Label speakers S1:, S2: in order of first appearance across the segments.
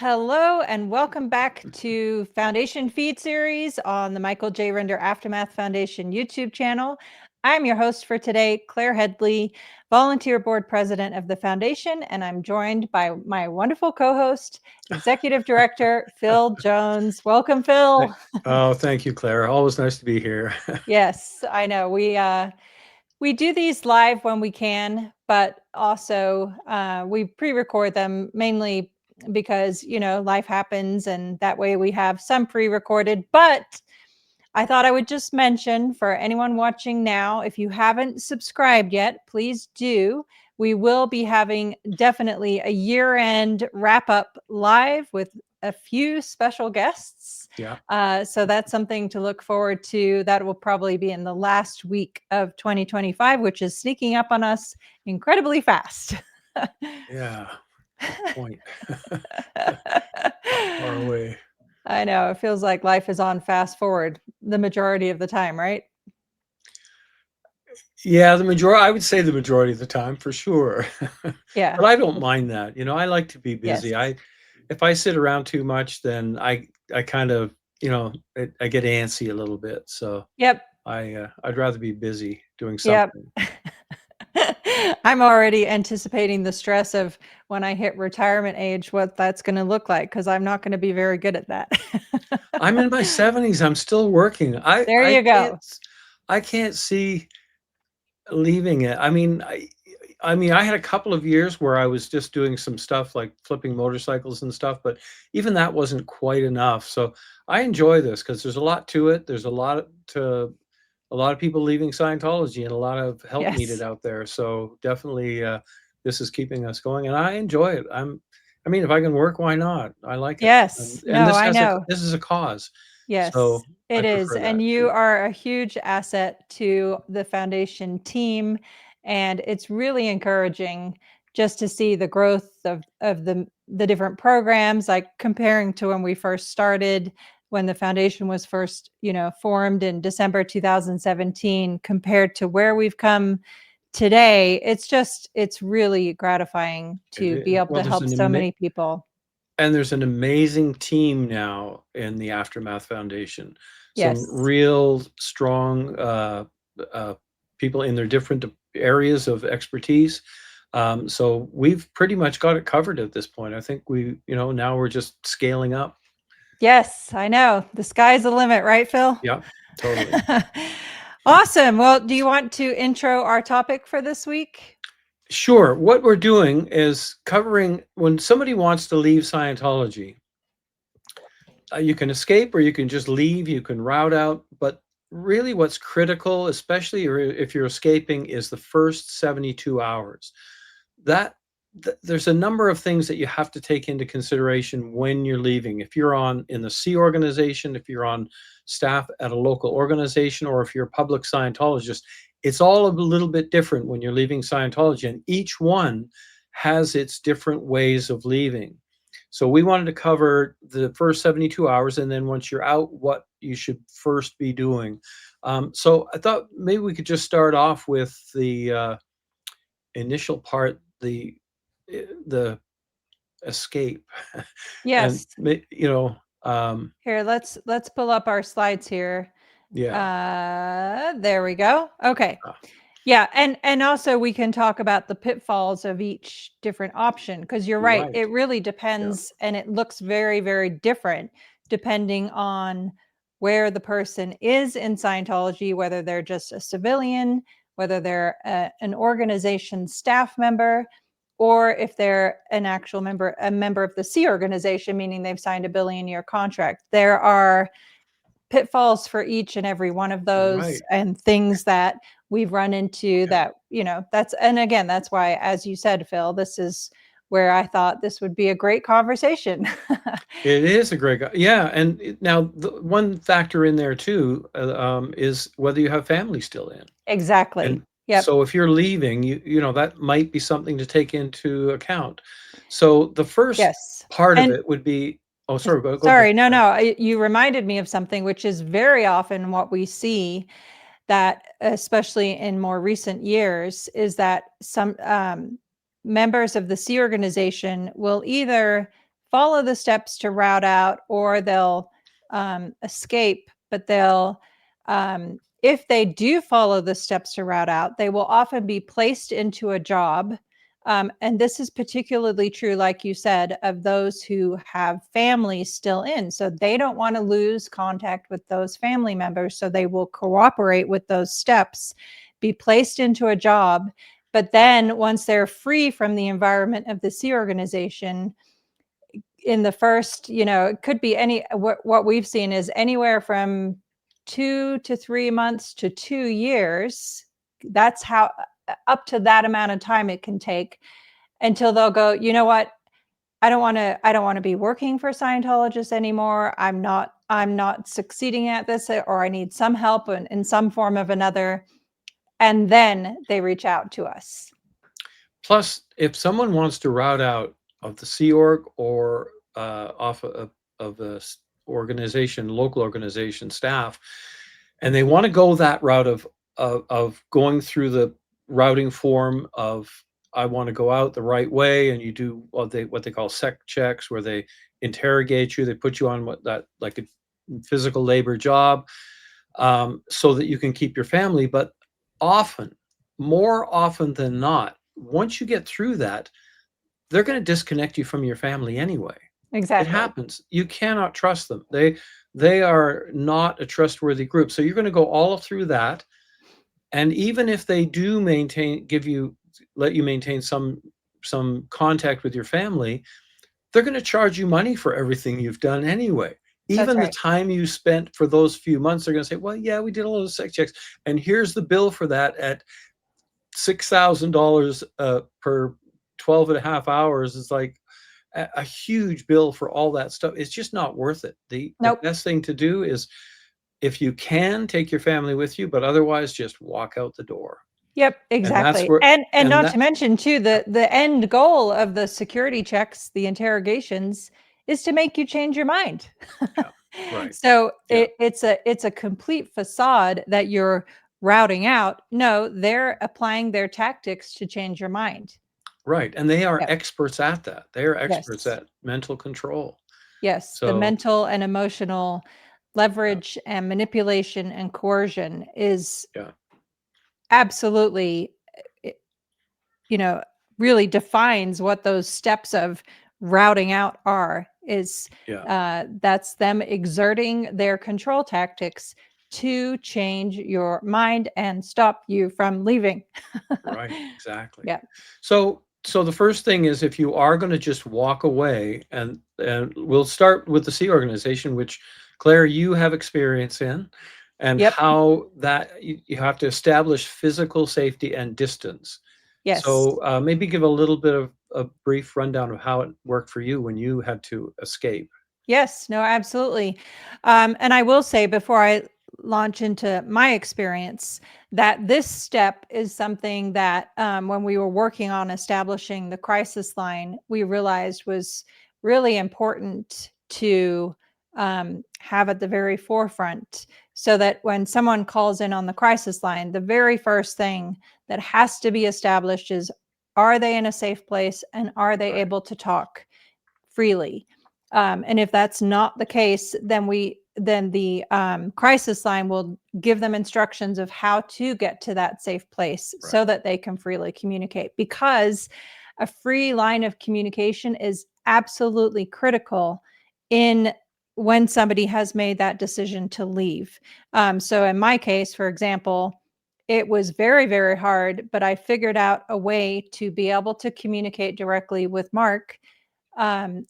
S1: Hello and welcome back to Foundation Feed Series on the Michael J. Render Aftermath Foundation YouTube channel. I'm your host for today, Claire Headley, Volunteer Board President of the Foundation, and I'm joined by my wonderful co-host, Executive Director, Phil Jones. Welcome, Phil.
S2: Oh, thank you, Claire. Always nice to be here.
S1: Yes, I know. We do these live when we can, but also we pre-record them mainly because, life happens and that way we have some pre-recorded. But I thought I would just mention for anyone watching now, if you haven't subscribed yet, please do. We will be having definitely a year-end wrap-up live with a few special guests.
S2: Yeah.
S1: So that's something to look forward to. That will probably be in the last week of 2025, which is sneaking up on us incredibly fast.
S2: Yeah. Good point. Far away.
S1: I know. It feels like life is on fast forward the majority of the time, right?
S2: Yeah, I would say the majority of the time for sure.
S1: Yeah.
S2: But I don't mind that. I like to be
S1: Yes.
S2: busy. If I sit around too much, then I kind of, I get antsy a little bit. So
S1: Yep.
S2: I'd rather be busy doing
S1: Yep.
S2: something.
S1: I'm already anticipating the stress of when I hit retirement age, what that's going to look like, because I'm not going to be very good at that.
S2: I'm in my 70s. I'm still working.
S1: There you go.
S2: I can't see leaving it. I mean, I had a couple of years where I was just doing some stuff like flipping motorcycles and stuff, but even that wasn't quite enough. So I enjoy this because there's a lot to it. There's a lot of people leaving Scientology and a lot of help needed
S1: Yes.
S2: out there. So definitely, this is keeping us going, and I enjoy it. I mean, if I can work, why not? I like it,
S1: Yes.
S2: and
S1: No, I know.
S2: this is a cause,
S1: Yes,
S2: so I
S1: it is.
S2: prefer that
S1: And you
S2: too.
S1: are a huge asset to the foundation team. And it's really encouraging just to see the growth of the different programs, like comparing to when we first started, when the foundation was first, formed in December 2017, compared to where we've come today. It's really gratifying to be able
S2: Well,
S1: to help so many people.
S2: there's an amazing team now in the Aftermath Foundation. Some
S1: Yes.
S2: real strong uh, people in their different areas of expertise. So we've pretty much got it covered at this point. I think now we're just scaling up.
S1: Yes, I know. The sky's the limit, right, Phil?
S2: Yeah, totally.
S1: Awesome. Well, do you want to intro our topic for this week?
S2: Sure. What we're doing is covering when somebody wants to leave Scientology, you can escape or you can just leave, you can route out. But really, what's critical, especially if you're escaping, is the first 72 hours. That there's a number of things that you have to take into consideration when you're leaving. If you're on in the C organization, if you're on staff at a local organization, or if you're a public Scientologist, it's all a little bit different when you're leaving Scientology, and each one has its different ways of leaving. So we wanted to cover the first 72 hours, and then once you're out, what you should first be doing. So I thought maybe we could just start off with the initial part, the escape, and
S1: Yes. Here, let's pull up our slides here.
S2: yeah,
S1: There we go. Okay.
S2: uh,
S1: Yeah, and also we can talk about the pitfalls of each different option, because you're right,
S2: right,
S1: it really
S2: yeah,
S1: depends, and it looks very, very different depending on where the person is in Scientology, whether they're just a civilian, whether they're an organization staff member, or if they're an actual member, a member of the C organization, meaning they've signed a billion-year contract. There are pitfalls for each and every one of those,
S2: right.
S1: and things that we've run into
S2: Yeah.
S1: that, and again, that's why, as you said, Phil, this is where I thought this would be a great conversation.
S2: It is a great guy. Yeah, and now the one factor in there too is whether you have family still in.
S1: Exactly.
S2: And
S1: Yep.
S2: so if you're leaving, that might be something to take into account. So the first
S1: Yes.
S2: part of
S1: And
S2: it would be, oh, sorry, go ahead.
S1: sorry, no, you reminded me of something, which is very often what we see, that especially in more recent years, is that some members of the C organization will either follow the steps to route out, or they'll escape, but they'll if they do follow the steps to route out, they will often be placed into a job. And this is particularly true, like you said, of those who have families still in. So they don't want to lose contact with those family members. So they will cooperate with those steps, be placed into a job. But then once they're free from the environment of the Sea Organization, in the first, it could be what we've seen is anywhere from 2 to 3 months to 2 years. That's how up to that amount of time it can take until they'll go, you know what? I don't want to be working for Scientologists anymore. I'm not succeeding at this, or I need some help in some form of another. And then they reach out to us.
S2: Plus, if someone wants to route out of the Sea Org or off of the organization, local organization staff, and they want to go that route of going through the routing form of, I want to go out the right way, and you do what they call sec checks, where they interrogate you, they put you on like a physical labor job, so that you can keep your family. But often, more often than not, once you get through that, they're going to disconnect you from your family anyway. It
S1: Exactly.
S2: happens. You cannot trust them. They are not a trustworthy group. So you're going to go all through that. And even if they do let you maintain some contact with your family, they're going to charge you money for everything you've done anyway.
S1: That's
S2: Even the
S1: right.
S2: time you spent for those few months, they're going to say, well, yeah, we did all those sex checks, and here's the bill for that at $6,000 per 12 and a half hours. Is like a huge bill for all that stuff. It's just not worth it. The
S1: Nope.
S2: best thing to do is, if you can, take your family with you, but otherwise just walk out the door.
S1: Yep,
S2: And that's
S1: exactly.
S2: where,
S1: And
S2: and
S1: not
S2: that,
S1: to mention too, the end goal of the security checks, the interrogations, is to make you change your mind.
S2: yeah, right.
S1: So
S2: Yeah,
S1: it's a complete facade that you're routing out. No, they're applying their tactics to change your mind.
S2: right. And they are
S1: Yep.
S2: experts at that. They are experts
S1: Yes.
S2: at mental control.
S1: Yes. The
S2: So,
S1: mental and emotional
S2: yeah,
S1: leverage and manipulation and coercion is
S2: yeah,
S1: absolutely, eh, you know, really defines what those steps of routing out are. Is
S2: yeah,
S1: That's them exerting their control tactics to change your mind and stop you from leaving.
S2: right, exactly.
S1: Yeah.
S2: So the first thing is, if you are going to just walk away, and we'll start with the Sea Organization, which, Claire, you have experience in, and
S1: Yep.
S2: how that you have to establish physical safety and distance.
S1: Yes.
S2: So maybe give a little bit of a brief rundown of how it worked for you when you had to escape.
S1: Yes, no, absolutely. And I will say, before I launch into my experience, that this step is something that, when we were working on establishing the crisis line, we realized was really important to have at the very forefront, so that when someone calls in on the crisis line, the very first thing that has to be established is, are they in a safe place, and are they
S2: Right,
S1: able to talk freely? And if that's not the case, then the crisis line will give them instructions of how to get to that safe place
S2: right,
S1: so that they can freely communicate. Because a free line of communication is absolutely critical in when somebody has made that decision to leave. So in my case, for example, it was very, very hard, but I figured out a way to be able to communicate directly with Mark, um,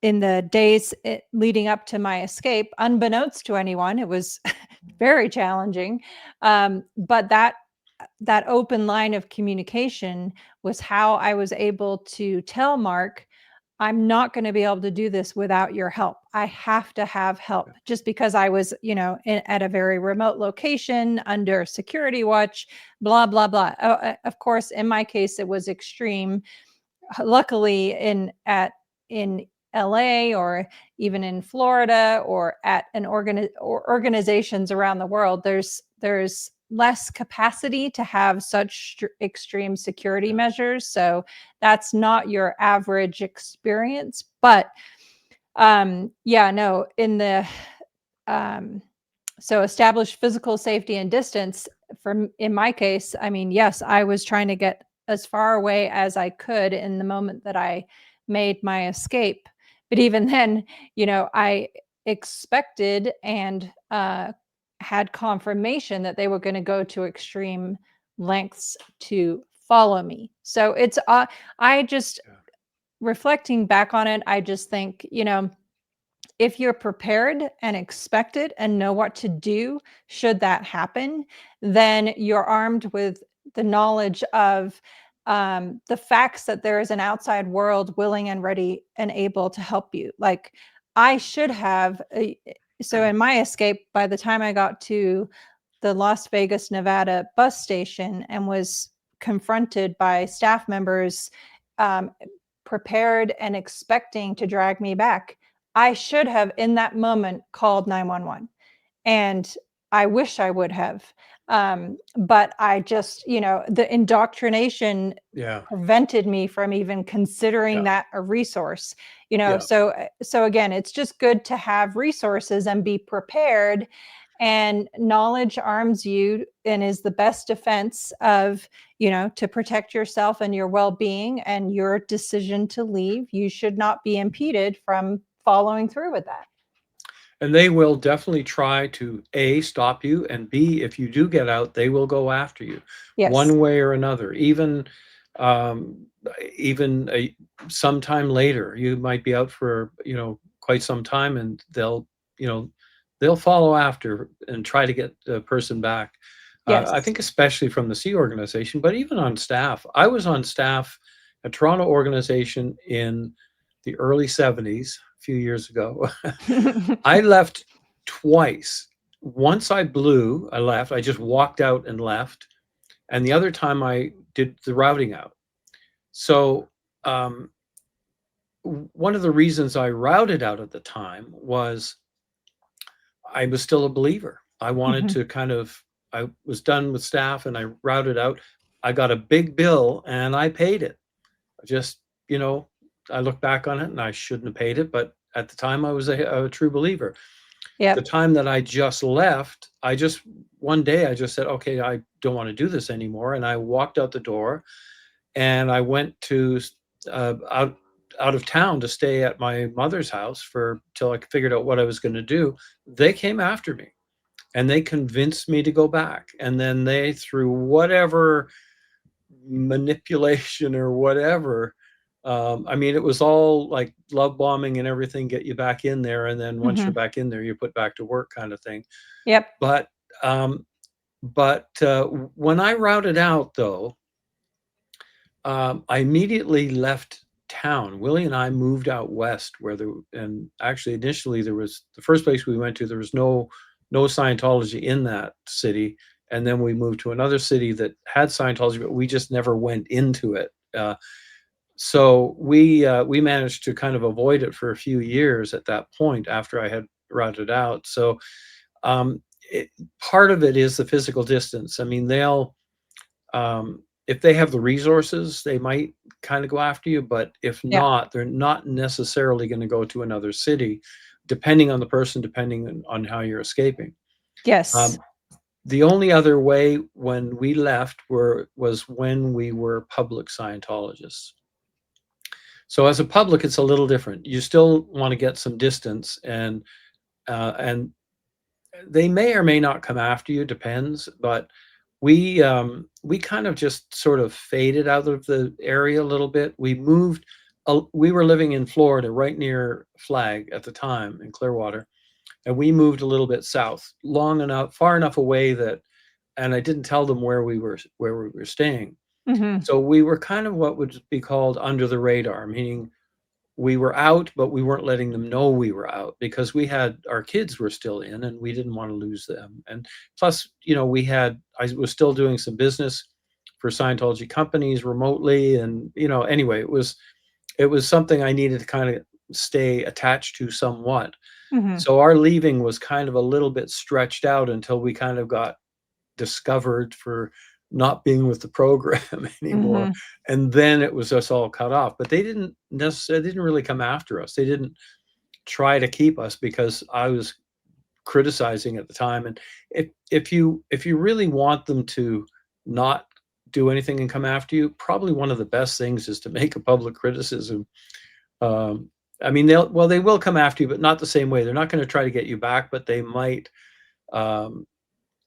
S1: in the days leading up to my escape, unbeknownst to anyone. It was very challenging, but that open line of communication was how I was able to tell Mark, I'm not going to be able to do this without your help. I have to have help, just because I was, at a very remote location under security watch, blah, blah, blah. Of course, in my case, it was extreme. Luckily, in LA, or even in Florida, or at an organizations around the world, there's less capacity to have such extreme security
S2: Yeah.
S1: measures. So that's not your average experience. But yeah, no, in the um, so establish physical safety and distance. From in my case, I mean, yes, I was trying to get as far away as I could in the moment that I made my escape. But even then, I expected and had confirmation that they were going to go to extreme lengths to follow me. So I just,
S2: Yeah.
S1: reflecting back on it, I just think, if you're prepared and expect it and know what to do should that happen, then you're armed with the knowledge of the facts that there is an outside world willing and ready and able to help you. Like, I should have. So, in my escape, by the time I got to the Las Vegas, Nevada bus station and was confronted by staff members, um, prepared and expecting to drag me back, I should have, in that moment, called 911. And I wish I would have. But I just, the indoctrination
S2: Yeah.
S1: prevented me from even considering
S2: Yeah.
S1: that a resource.
S2: Yeah.
S1: So again, it's just good to have resources and be prepared. And knowledge arms you and is the best defense of, to protect yourself and your well-being and your decision to leave. You should not be impeded from following through with that.
S2: And they will definitely try to A, stop you, and B, if you do get out, they will go after you
S1: Yes.
S2: one way or another. Um, even sometime later, you might be out for, quite some time, and you know, they'll follow after and try to get the person back. I
S1: Yes.
S2: think especially from the Sea Organization, but even on staff. I was on staff at Toronto organization in the early 70s, a few years ago. I left twice. Once I left. I just walked out and left. And the other time I did the routing out. So, um, one of the reasons I routed out at the time was I was still a believer. I wanted
S1: Mhm.
S2: to I was done with staff and I routed out. I got a big bill and I paid it. I just, you know, I look back on it and I shouldn't have paid it, but at the time I was a true believer. The
S1: Yep.
S2: time that I just left, one day I just said, okay, I don't want to do this anymore. And I walked out the door and I went to out of town to stay at my mother's house for till I figured out what I was going to do. They came after me and they convinced me to go back. And then they, through whatever manipulation or whatever, I mean, it was all like love bombing and everything, get you back in there. And then once you're
S1: Mhm.
S2: back in there, you're put back to work kind of thing.
S1: Yep.
S2: But, um, when I routed out, though, I immediately left town. Willie and I moved out west, and actually initially there was the first place we went to. There was no Scientology in that city, and then we moved to another city that had Scientology, but we just never went into it. So we managed to kind of avoid it for a few years at that point after I had routed out. So um, part of it is the physical distance. I mean, if they have the resources, they might kind of go after you, but if
S1: Yeah.
S2: not, they're not necessarily going to go to another city, depending on the person, depending on how you're escaping.
S1: Yes.
S2: Um, the only other way when we left was when we were public Scientologists. So as a public, it's a little different. You still want to get some distance, and they may or may not come after you, depends. But we kind of just sort of faded out of the area a little bit. We moved. We were living in Florida, right near Flag at the time in Clearwater, and we moved a little bit south, far enough away that, and I didn't tell them where we were staying.
S1: Mhm.
S2: So we were kind of what would be called under the radar, meaning we were out, but we weren't letting them know we were out because our kids were still in and we didn't want to lose them. And plus, I was still doing some business for Scientology companies remotely. And, anyway, it was something I needed to kind of stay attached to somewhat.
S1: Mhm.
S2: So our leaving was kind of a little bit stretched out until we kind of got discovered for not being with the program anymore.
S1: Hmm.
S2: And then it was just all cut off. But they didn't necessarily, they didn't really come after us. They didn't try to keep us because I was criticizing at the time. And if you really want them to not do anything and come after you, probably one of the best things is to make a public criticism. um, I mean, they will come after you, but not the same way. They're not going to try to get you back, but they might um,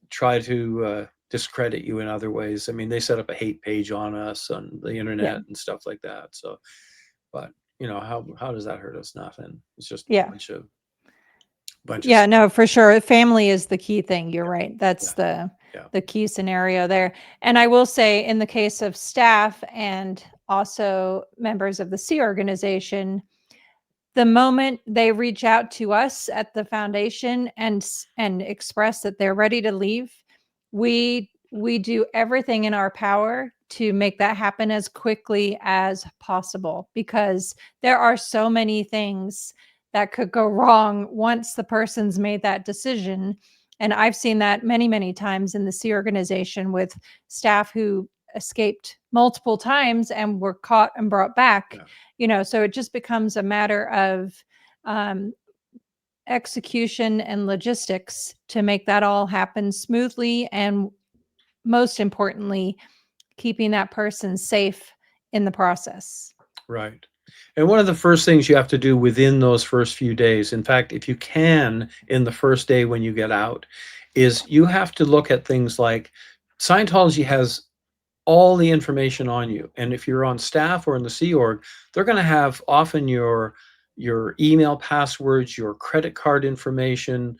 S2: try to discredit you in other ways. I mean, they set up a hate page on us on the
S1: Yeah.
S2: internet and stuff like that. So, but how does that hurt us? Nothing. It's just a
S1: Yeah.
S2: bunch of
S1: Yeah, no, for sure. Family is the key thing. You're right.
S2: yeah,
S1: That's
S2: yeah,
S1: the key scenario there. And I will say, in the case of staff and also members of the Sea organization, the moment they reach out to us at the foundation and express that they're ready to leave, we do everything in our power to make that happen as quickly as possible, because there are so many things that could go wrong once the person's made that decision. And I've seen that many, many times in the Sea organization with staff who escaped multiple times and were caught and brought back.
S2: yeah.
S1: So it just becomes a matter of um, execution and logistics to make that all happen smoothly, and most importantly, keeping that person safe in the process.
S2: Right. And one of the first things you have to do within those first few days, in fact, if you can, in the first day when you get out, is you have to look at things like Scientology has all the information on you. And if you're on staff or in the Sea Org, they're going to have often your email passwords, your credit card information.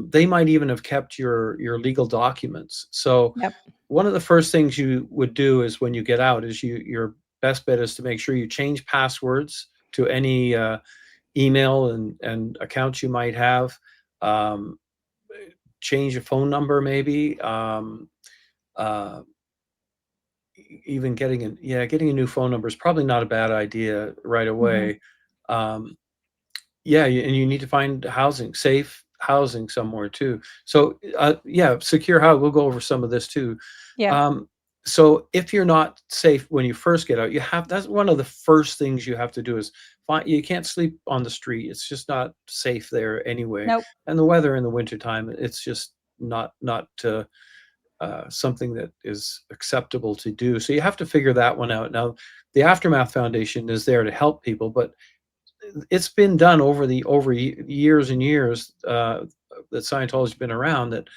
S2: They might even have kept your legal documents. So
S1: Yep.
S2: one of the first things you would do is when you get out is your best bet is to make sure you change passwords to any email and accounts you might have. Um, Change your phone number, maybe. Uh, Even getting a new phone number is probably not a bad idea right
S1: Hmm.
S2: away. Um, yeah, and you need to find housing, safe housing somewhere too. So yeah, secure housing. We'll go over some of this too.
S1: Yeah.
S2: Um, so if you're not safe when you first get out, that's one of the first things you have to do is find. You can't sleep on the street. It's just not safe there anyway.
S1: Nope.
S2: And the weather in the wintertime, it's just not something that is acceptable to do. So you have to figure that one out. Now, the Aftermath Foundation is there to help people, but it's been done over years and years that Scientology's been around. That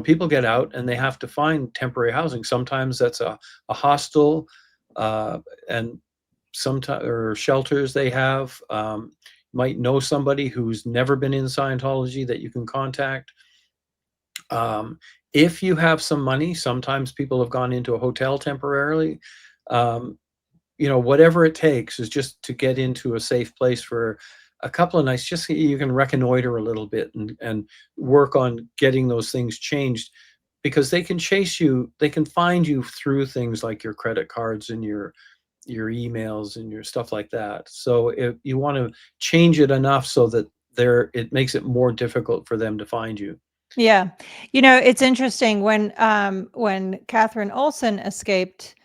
S2: people get out and they have to find temporary housing. Sometimes that's a hostel, and sometimes or shelters they have. Might know somebody who's never been in Scientology that you can contact. Um, if you have some money, sometimes people have gone into a hotel temporarily. Um, whatever it takes is just to get into a safe place for a couple of nights. Just so you can reconnoiter a little bit and work on getting those things changed, because they can chase you. They can find you through things like your credit cards and your emails and your stuff like that. So if you want to change it enough so that it makes it more difficult for them to find you.
S1: Yeah. It's interesting when Catherine Olson escaped,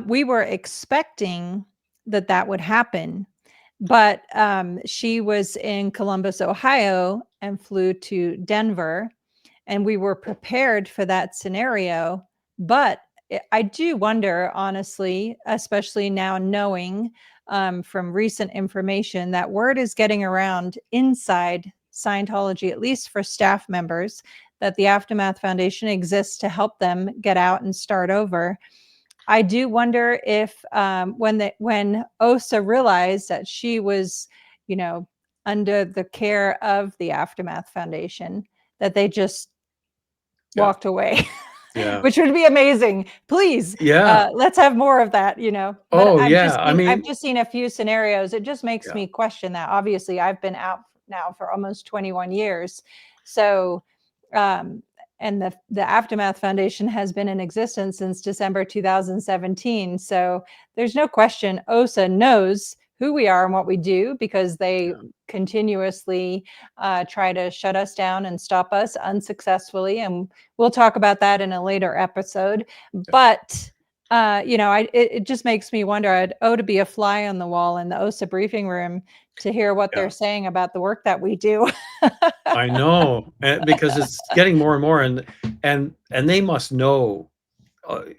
S1: we were expecting that would happen, but she was in Columbus, Ohio, and flew to Denver, and we were prepared for that scenario. But I do wonder, honestly, especially now knowing from recent information that word is getting around inside Scientology, at least for staff members, that the Aftermath Foundation exists to help them get out and start over. I do wonder if when Osa realized that she was, you know, under the care of the Aftermath Foundation, that they just
S2: Yeah.
S1: walked away,
S2: Yeah.
S1: which would be amazing. Please,
S2: Yeah.
S1: let's have more of that. But
S2: Oh,
S1: I've
S2: yeah.
S1: just
S2: I
S1: seen I've
S2: mean,
S1: just seen a few scenarios. It just makes
S2: yeah.
S1: me question that. Obviously, I've been out now for almost 21 years, so. Um, and the Aftermath Foundation has been in existence since December 2017. So there's no question Osa knows who we are and what we do, because they
S2: Yeah.
S1: continuously try to shut us down and stop us unsuccessfully. And we'll talk about that in a later episode.
S2: Yeah.
S1: But it just makes me wonder. To be a fly on the wall in the OSA briefing room to hear what
S2: Yeah.
S1: they're saying about the work that we do.
S2: I know, because it's getting more and more, and they must know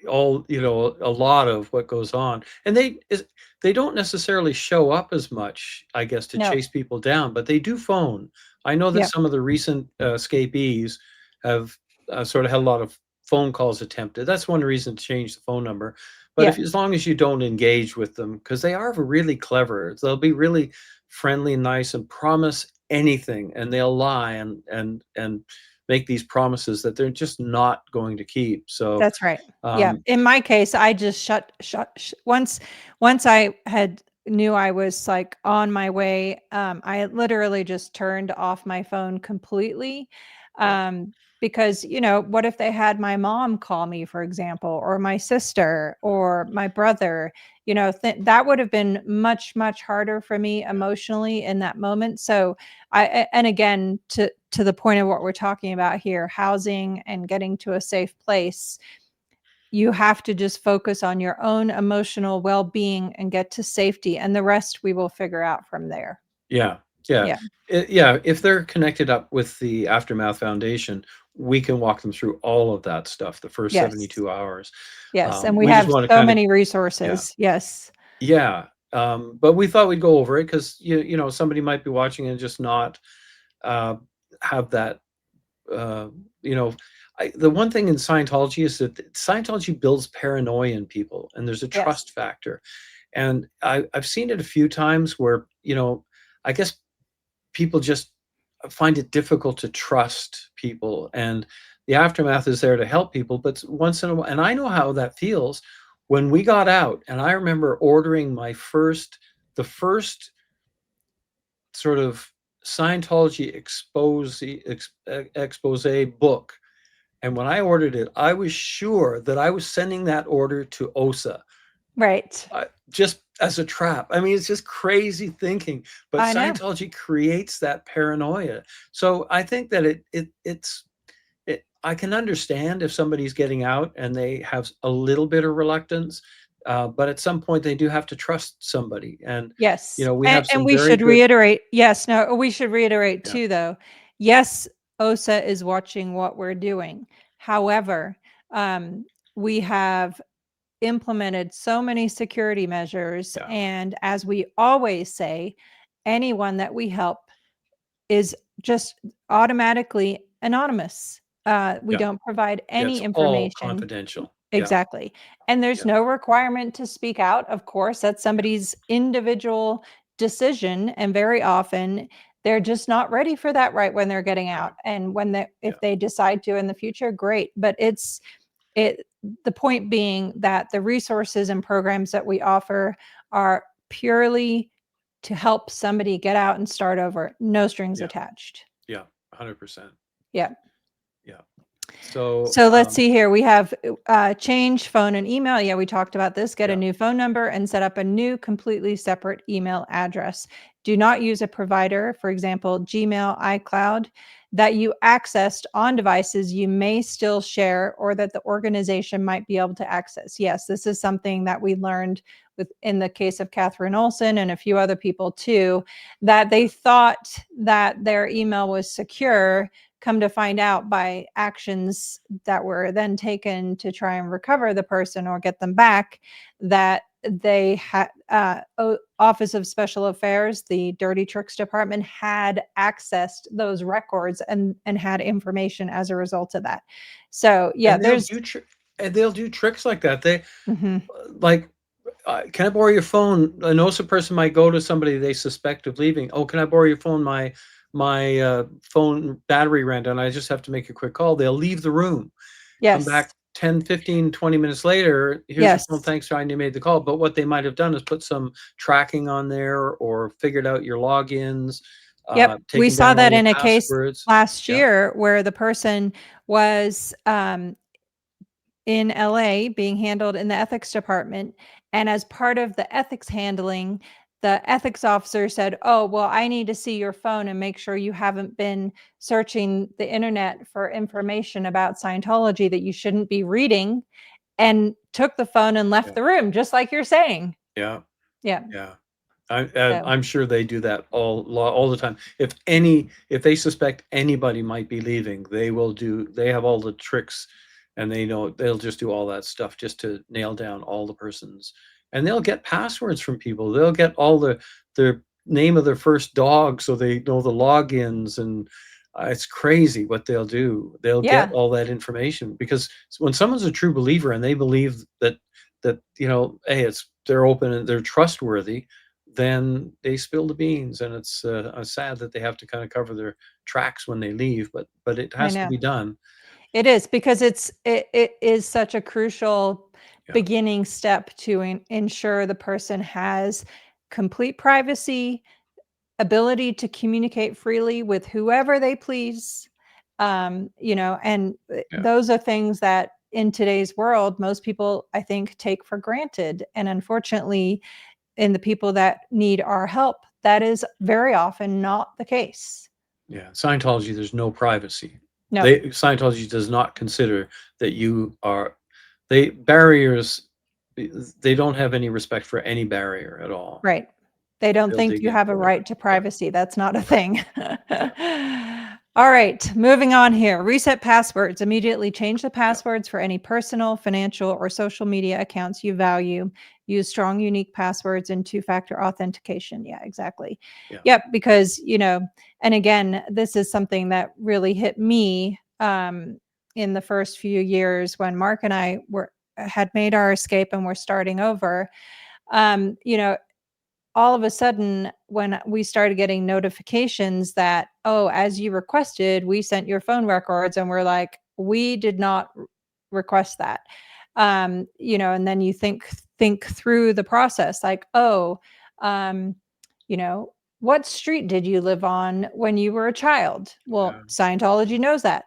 S2: all, a lot of what goes on, and they don't necessarily show up as much, I guess, to
S1: No.
S2: chase people down, but they do phone. I know that
S1: Yeah.
S2: some of the recent escapees have sort of had a lot of phone calls attempted. That's one reason to change the phone number. But
S1: Yeah.
S2: if as long as you don't engage with them, because they are really clever, they'll be really friendly and nice and promise anything, and they'll lie and make these promises that they're just not going to keep. So
S1: That's right. Yeah.
S2: um,
S1: In my case, I just once I had knew I was like on my way, I literally just turned off my phone completely.
S2: yeah,
S1: Because, what if they had my mom call me, for example, or my sister or my brother? That would have been much, much harder for me
S2: yeah,
S1: emotionally in that moment. So and again, to the point of what we're talking about here, housing and getting to a safe place, you have to just focus on your own emotional well-being and get to safety, and the rest we will figure out from there.
S2: yeah, yeah.
S1: Yeah.
S2: Yeah, if they're connected up with the Aftermath Foundation, we can walk them through all of that stuff the first
S1: Yes.
S2: 72 hours.
S1: Yes, and we
S2: We just
S1: have
S2: want to
S1: so
S2: kind of,
S1: many
S2: yeah,
S1: resources. Yes.
S2: yeah. But we thought we'd go over it because somebody might be watching and just not uh, have that. Uh, you know, the one thing in Scientology is that Scientology builds paranoia in people, and there's a
S1: Yes.
S2: trust factor. And I've seen it a few times where, I guess people just find it difficult to trust people. And the Aftermath is there to help people. But once in a while, and I know how that feels when we got out. And I remember ordering the first sort of Scientology expose book. And when I ordered it, I was sure that I was sending that order to OSA,
S1: Right.
S2: just as a trap. I mean, it's just crazy thinking, but
S1: I know.
S2: Scientology creates that paranoia. So I think that I can understand if somebody's getting out and they have a little bit of reluctance, but at some point they do have to trust somebody. And
S1: Yes.
S2: we
S1: And
S2: have
S1: and
S2: some
S1: we
S2: very
S1: should
S2: good,
S1: reiterate, yes, no, we should reiterate
S2: yeah,
S1: too, though. Yes, OSA is watching what we're doing. However, we have implemented so many security measures,
S2: yeah,
S1: and as we always say, anyone that we help is just automatically anonymous. We
S2: yeah,
S1: don't provide
S2: yeah. It's
S1: any
S2: all
S1: information.
S2: confidential. Yeah,
S1: Exactly. And there's
S2: yeah,
S1: no requirement to speak out. Of course, that's
S2: yeah,
S1: somebody's individual decision. And very often they're just not ready for that right when they're getting
S2: right,
S1: out. And when they,
S2: yeah,
S1: if they decide to in the future, great. But it, the point being that the resources and programs that we offer are purely to help somebody get out and start over, no strings
S2: yeah,
S1: attached.
S2: yeah, 100%.
S1: Yeah.
S2: Yeah. So,
S1: So let's see here. We have change phone and email. Yeah, we talked about this. Get a
S2: yeah,
S1: new phone number and set up a new completely separate email address. Do not use a provider, for example, Gmail, iCloud, that you accessed on devices you may still share or that the organization might be able to access. Yes, this is something that we learned in the case of Catherine Olson and a few other people too, that they thought that their email was secure. Come to find out by actions that were then taken to try and recover the person or get them back, that they had Office of Special Affairs, the Dirty Tricks Department, had accessed those records and had information as a result of that. So yeah,
S2: and
S1: there's
S2: they'll do tricks like that. They
S1: mhm,
S2: like, can I borrow your phone? An OSA person might go to somebody they suspect of leaving. Oh, can I borrow your phone? My phone battery ran down. I just have to make a quick call. They'll leave the room, come
S1: yes,
S2: back 10, 15, 20 minutes later. Here's your phone.
S1: yes.
S2: Thanks, Ryan. You made the call. But what they might have done is put some tracking on there or figured out your logins,
S1: Yep, we
S2: taken
S1: saw
S2: down all
S1: that
S2: your
S1: in a case
S2: passwords.
S1: last
S2: Yeah,
S1: year where the person was in LA being handled in the ethics department. And as part of the ethics handling, the ethics officer said, "Oh, well, I need to see your phone and make sure you haven't been searching the internet for information about Scientology that you shouldn't be reading," and took the phone and left
S2: Yeah.
S1: the room, just like you're saying.
S2: Yeah.
S1: Yeah.
S2: Yeah.
S1: So,
S2: I'm sure they do that all the time. If they suspect anybody might be leaving, they have all the tricks, and they know they'll just do all that stuff just to nail down all the persons. And they'll get passwords from people. They'll get all their name of their first dog so they know the logins, and it's crazy what they'll do. They'll get
S1: yeah,
S2: all that information because when someone's a true believer and they believe that hey, they're open and they're trustworthy, then they spill the beans, and it's sad that they have to kind of cover their tracks when they leave, but it
S1: I
S2: has to
S1: know.
S2: be done.
S1: It is because it is such a crucial
S2: Yeah,
S1: beginning step to ensure the person has complete privacy, ability to communicate freely with whoever they please. And
S2: yeah,
S1: those are things that in today's world, most people, I think, take for granted. And unfortunately, in the people that need our help, that is very often not the case.
S2: yeah. Scientology, there's no privacy.
S1: No,
S2: Scientology does not consider that you are they barriers. They don't have any respect for any barrier at all.
S1: right. They don't
S2: They'll
S1: think
S2: dig
S1: you
S2: in
S1: have a
S2: whatever.
S1: right to
S2: Yeah,
S1: privacy. That's not a
S2: right.
S1: thing.
S2: Yeah,
S1: All right, moving on here. Reset passwords. Immediately change the
S2: yeah,
S1: passwords for any personal, financial, or social media accounts you value. Use strong, unique passwords and two-factor authentication. Yeah, exactly.
S2: yeah,
S1: Yep, because, and again, this is something that really hit me in the first few years when Mark and I had made our escape and were starting over. Um, you know, all of a sudden, when we started getting notifications that, oh, as you requested, we sent your phone records, and we're like, we did not request that. And then you think through the process, like, oh, um, you know, what street did you live on when you were a child?
S2: yeah,
S1: Well, Scientology knows that.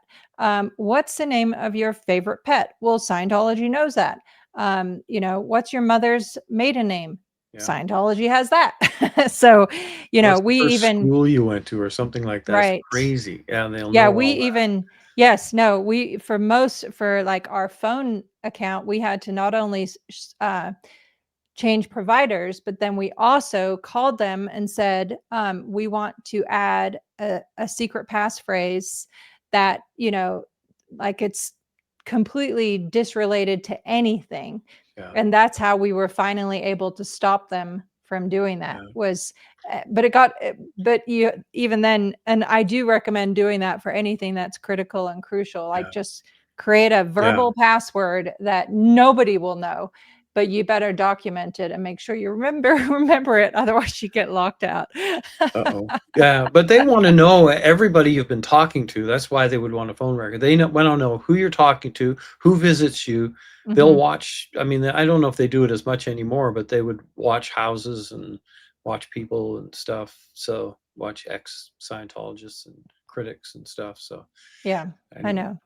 S1: What's the name of your favorite pet? Well, Scientology knows that. What's your mother's maiden name?
S2: yeah.
S1: Scientology has that. So,
S2: What's the
S1: we
S2: first
S1: even
S2: school you went to or something like that? It's
S1: right.
S2: crazy. Yeah, and they'll
S1: Yeah,
S2: know
S1: we
S2: all that.
S1: even yes, no, we for like our phone account, we had to not only change providers, but then we also called them and said, we want to add a secret passphrase that, like it's completely disrelated to anything.
S2: Yeah,
S1: And that's how we were finally able to stop them from doing that
S2: yeah,
S1: was but it got but you even then, and I do recommend doing that for anything that's critical and crucial, like
S2: yeah,
S1: just create a
S2: yeah.
S1: verbal password that nobody will know, but you better document it and make sure you remember it, otherwise you get locked out.
S2: Uh-oh. Yeah, but they want to know everybody you've been talking to. That's why they would want a phone record. They want to know who you're talking to, who visits you. They'll
S1: Mhm.
S2: watch. I mean, I don't know if they do it as much anymore, but they would watch houses and watch people and stuff. So watch ex-Scientologists and critics and stuff. So
S1: Yeah, I
S2: anyway,
S1: know.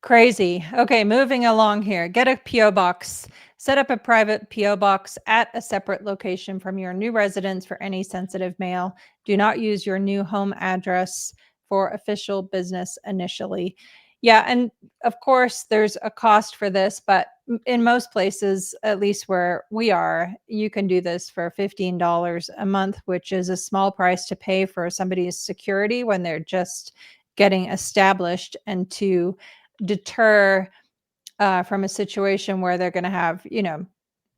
S1: Crazy. Okay, moving along here. Get a PO box. Set up a private PO box at a separate location from your new residence for any sensitive mail. Do not use your new home address for official business initially. Yeah, and of course, there's a cost for this, but in most places, at least where we are, you can do this for $15 a month, which is a small price to pay for somebody's security when they're just getting established, and to deter from a situation where they're going to have,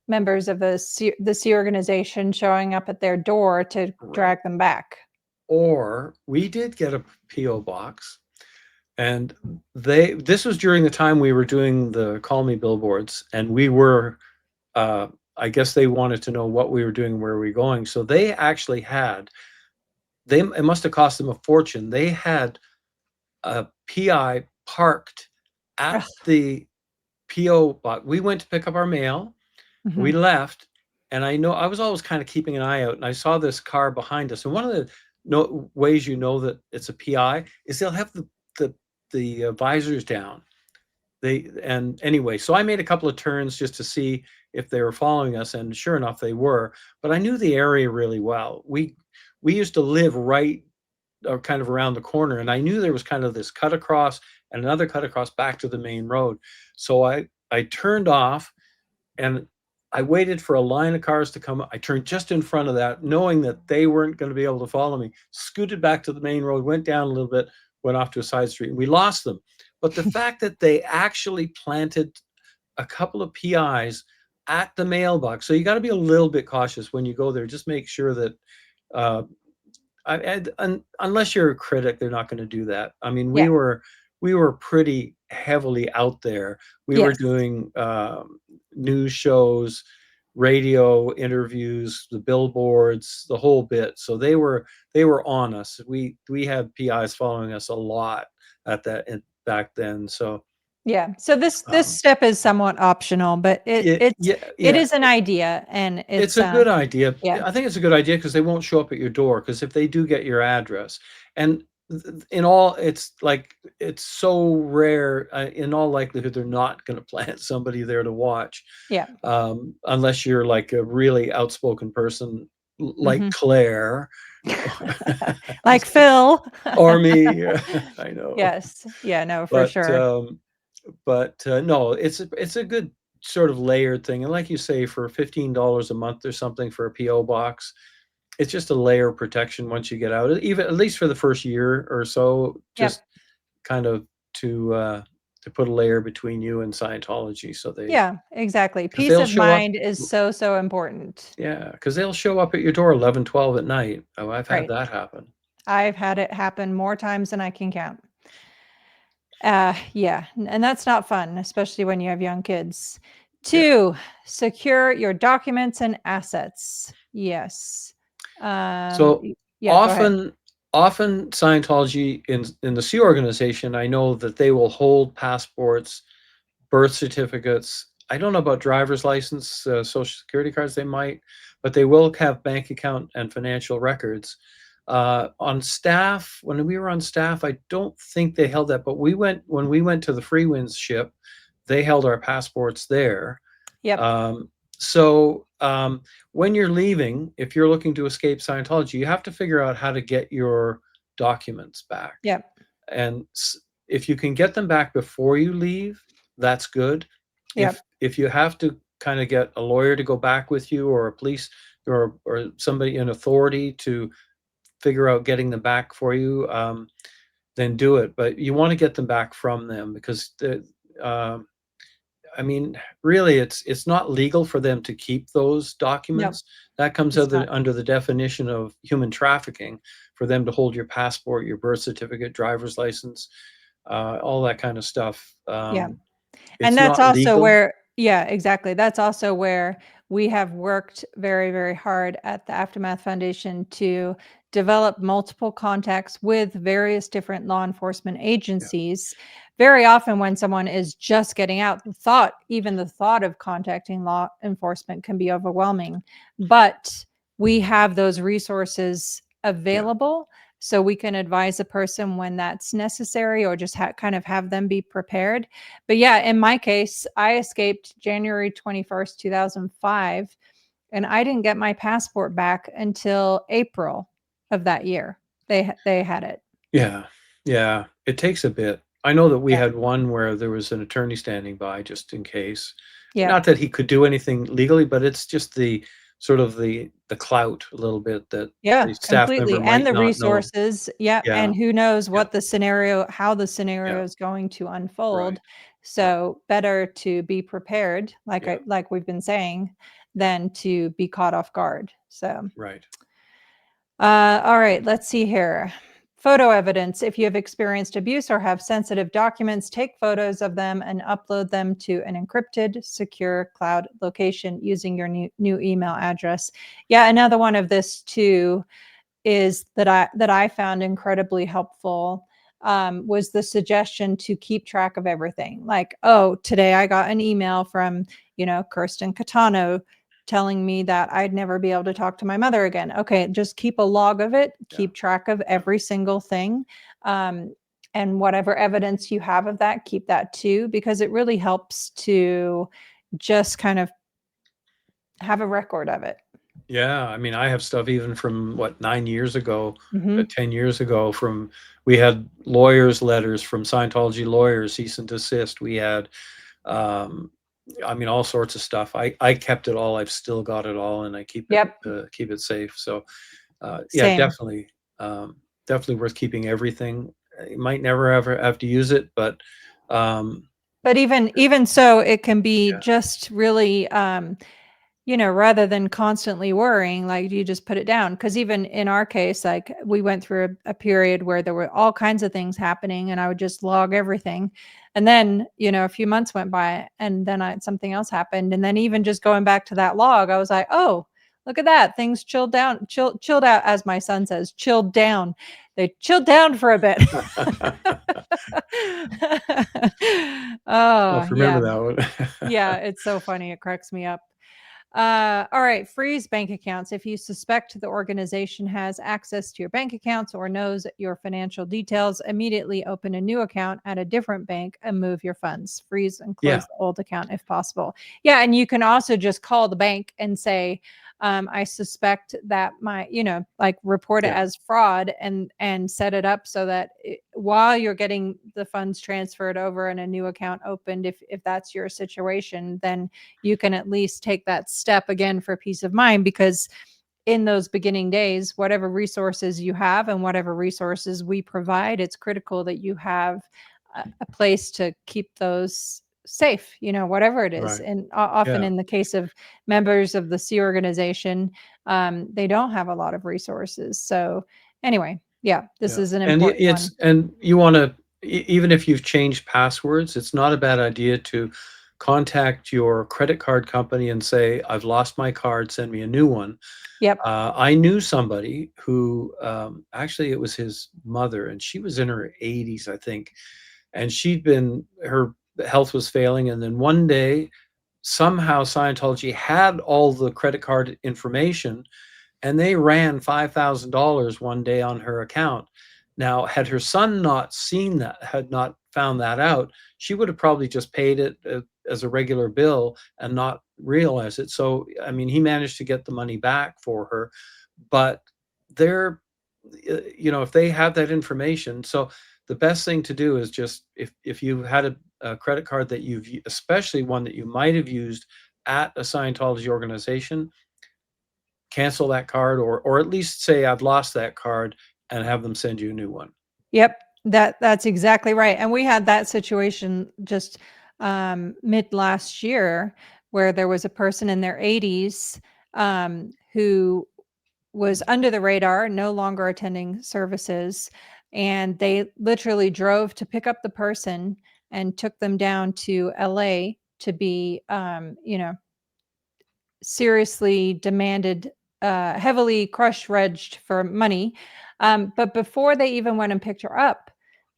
S1: members of the C organization showing up at their door to
S2: right.
S1: drag them back.
S2: Or we did get a PO box. And this was during the time we were doing the Call Me billboards, and we were, uh, I guess they wanted to know what we were doing, where we were going. So they actually it must have cost them a fortune. They had a PI parked at
S1: Ugh,
S2: the PO box. We went to pick up our mail, we
S1: mhm.
S2: left, and I know I was always kind of keeping an eye out, and I saw this car behind us. And one of the ways you know that it's a PI is they'll have the visors down. and anyway, so I made a couple of turns just to see if they were following us, and sure enough, they were. But I knew the area really well. We used to live right kind of around the corner, and I knew there was kind of this cut across and another cut across back to the main road. So I turned off, and I waited for a line of cars to come. I turned just in front of that, knowing that they weren't going to be able to follow me. Scooted back to the main road, went down a little bit, went off to a side street, and we lost them. But the fact that they actually planted a couple of PIs at the mailbox, so you got to be a little bit cautious when you go there. Just make sure that uh, unless you're a critic, they're not going to do that. I mean,
S1: Yeah.
S2: we were pretty heavily out there. We were
S1: Yes.
S2: doing news shows, radio interviews, the billboards, the whole bit. So they were on us. We had PIs following us a lot at back then. So
S1: Yeah. So this
S2: um,
S1: step is somewhat optional, but
S2: yeah,
S1: it
S2: yeah.
S1: is an idea, and
S2: It's
S1: it's
S2: a good idea.
S1: yeah.
S2: I think it's a good idea because they won't show up at your door. Because if they do get your address, and in all, it's like it's so rare. In all likelihood, they're not going to plant somebody there to watch,
S1: Yeah.
S2: unless you're like a really outspoken person like
S1: Mhm.
S2: Claire
S1: Like Phil.
S2: or me. I know,
S1: Yes. Yeah, no, for
S2: but
S1: sure.
S2: no, it's a good sort of layered thing. And like you say, for $15 a month or something for a PO box, it's just a layer of protection once you get out, even at least for the first year or so, just
S1: Yep.
S2: kind of to put a layer between you and Scientology, so they
S1: Yeah, exactly.
S2: because
S1: Peace
S2: they'll
S1: of
S2: show up.
S1: mind is so, so important.
S2: Yeah, because they'll show up at your door 11, 12 at night. Oh, I've had
S1: Right.
S2: that happen.
S1: I've had it happen more times than I can count. Yeah, and that's not fun, especially when you have young kids.
S2: Yeah.
S1: 2, secure your documents and assets. Yes.
S2: So
S1: Yeah, go ahead.
S2: often, often Scientology in the Sea organization, I know that they will hold passports, birth certificates. I don't know about driver's license, social security cards. They might, but they will have bank account and financial records. On staff, when we were on staff, I don't think they held that. But when we went to the Free Winds ship, they held our passports there.
S1: Yep.
S2: Um, so when you're leaving, if you're looking to escape Scientology, you have to figure out how to get your documents back.
S1: Yep.
S2: And if you can get them back before you leave, that's good.
S1: Yep.
S2: If you have to kind of get a lawyer to go back with you, or a police, or somebody in authority to figure out getting them back for you, then do it. But you want to get them back from them, because um, I mean, really, it's not legal for them to keep those
S1: Nope.
S2: documents. That comes
S1: It's not.
S2: under the definition of human trafficking, for them to hold your passport, your birth certificate, driver's license, all that kind of stuff.
S1: Yeah. And
S2: It's
S1: that's
S2: not
S1: also
S2: legal.
S1: where yeah, exactly. That's also where we have worked very, very hard at the Aftermath Foundation to develop multiple contacts with various different law enforcement
S2: Yeah,
S1: agencies. Very often when someone is just getting out, even the thought of contacting law enforcement can be overwhelming. But we have those resources
S2: yeah,
S1: available so we can advise a person when that's necessary, or just kind of have them be prepared. But yeah, in my case, I escaped January 21st, 2005, and I didn't get my passport back until April of that year. They had it.
S2: yeah, yeah. It takes a bit. I know that we
S1: Yeah.
S2: had one where there was an attorney standing by just in case.
S1: Yep.
S2: Not that he could do anything legally, but it's just the sort of the clout a little bit that
S1: Yeah,
S2: the staff member
S1: completely. And
S2: might
S1: the
S2: not know.
S1: resources. Yeah.
S2: Yeah,
S1: And who knows
S2: yeah,
S1: how the
S2: yeah.
S1: scenario is going to
S2: Right,
S1: unfold.
S2: right.
S1: So better to be prepared,
S2: Yeah,
S1: like we've been saying, than to be caught off guard. So
S2: right.
S1: all right, let's see here. Photo evidence. If you have experienced abuse or have sensitive documents, take photos of them and upload them to an encrypted, secure cloud location using your new email address. Yeah, another one of this too is that I found incredibly helpful, was the suggestion to keep track of everything. Like, oh, today I got an email from, Kirsten Catano telling me that I'd never be able to talk to my mother again. Okay, just keep a log of it,
S2: Yeah,
S1: keep track of
S2: yeah,
S1: every single thing. Um, And whatever evidence you have of that, keep that too, because it really helps to just kind of have a record of it.
S2: Yeah, I mean, I have stuff even from what, 9 years ago,
S1: Hmm.
S2: 10 years ago from we had lawyers' letters from Scientology lawyers, cease and desist. We had, um, I mean, all sorts of stuff. I kept it all. I've still got it all, and I
S1: Yep.
S2: keep it safe. So, yeah,
S1: Same.
S2: um, definitely worth keeping everything. You might never ever have to use it, but um,
S1: But even so, it can be
S2: yeah,
S1: just really rather than constantly worrying, like you just put it down. Because even in our case, like we went through a period where there were all kinds of things happening, and I would just log everything. And then, a few months went by, and then something else happened. And then even just going back to that log, I was like, oh, look at that. Things chilled down, chilled out, as my son says, chilled down. They chilled down for a bit.
S2: I'll
S1: Oh,
S2: remember
S1: yeah.
S2: that one.
S1: Yeah, it's so funny. It cracks me up. All right, freeze bank accounts. If you suspect the organization has access to your bank accounts or knows your financial details, immediately open a new account at a different bank and move your funds. Freeze and
S2: Yeah,
S1: close the old account if possible. Yeah, and you can also just call the bank and say, I suspect that like report it
S2: yeah,
S1: as fraud, and set it up so that while you're getting the funds transferred over and a new account opened, if that's your situation, then you can at least take that step again for peace of mind, because in those beginning days, whatever resources you have and whatever resources we provide, it's critical that you have a place to keep those safe, whatever it is.
S2: right.
S1: And often
S2: Yeah,
S1: in the case of members of the Sea organization, they don't have a lot of resources. So anyway, yeah, this
S2: yeah.
S1: is an
S2: And
S1: important one.
S2: you want to, even if you've changed passwords, it's not a bad idea to contact your credit card company and say, I've lost my card, send me a new one.
S1: Yep.
S2: I knew somebody who, actually, it was his mother, and she was in her 80s, I think. And her health was failing. And then one day, somehow Scientology had all the credit card information, and they ran $5,000 one day on her account. Now, had her son not seen that, had not found that out, she would have probably just paid it as a regular bill and not realize it. So, I mean, he managed to get the money back for her, but they're, if they have that information, so the best thing to do is just, if you had a credit card that especially one that you might have used at a Scientology organization, cancel that card, or at least say, I've lost that card, and have them send you a new one.
S1: Yep, that's exactly right. And we had that situation just mid last year, where there was a person in their 80s who was under the radar, no longer attending services, and they literally drove to pick up the person and took them down to LA to be seriously demanded, heavily crush-wedged for money. But before they even went and picked her up,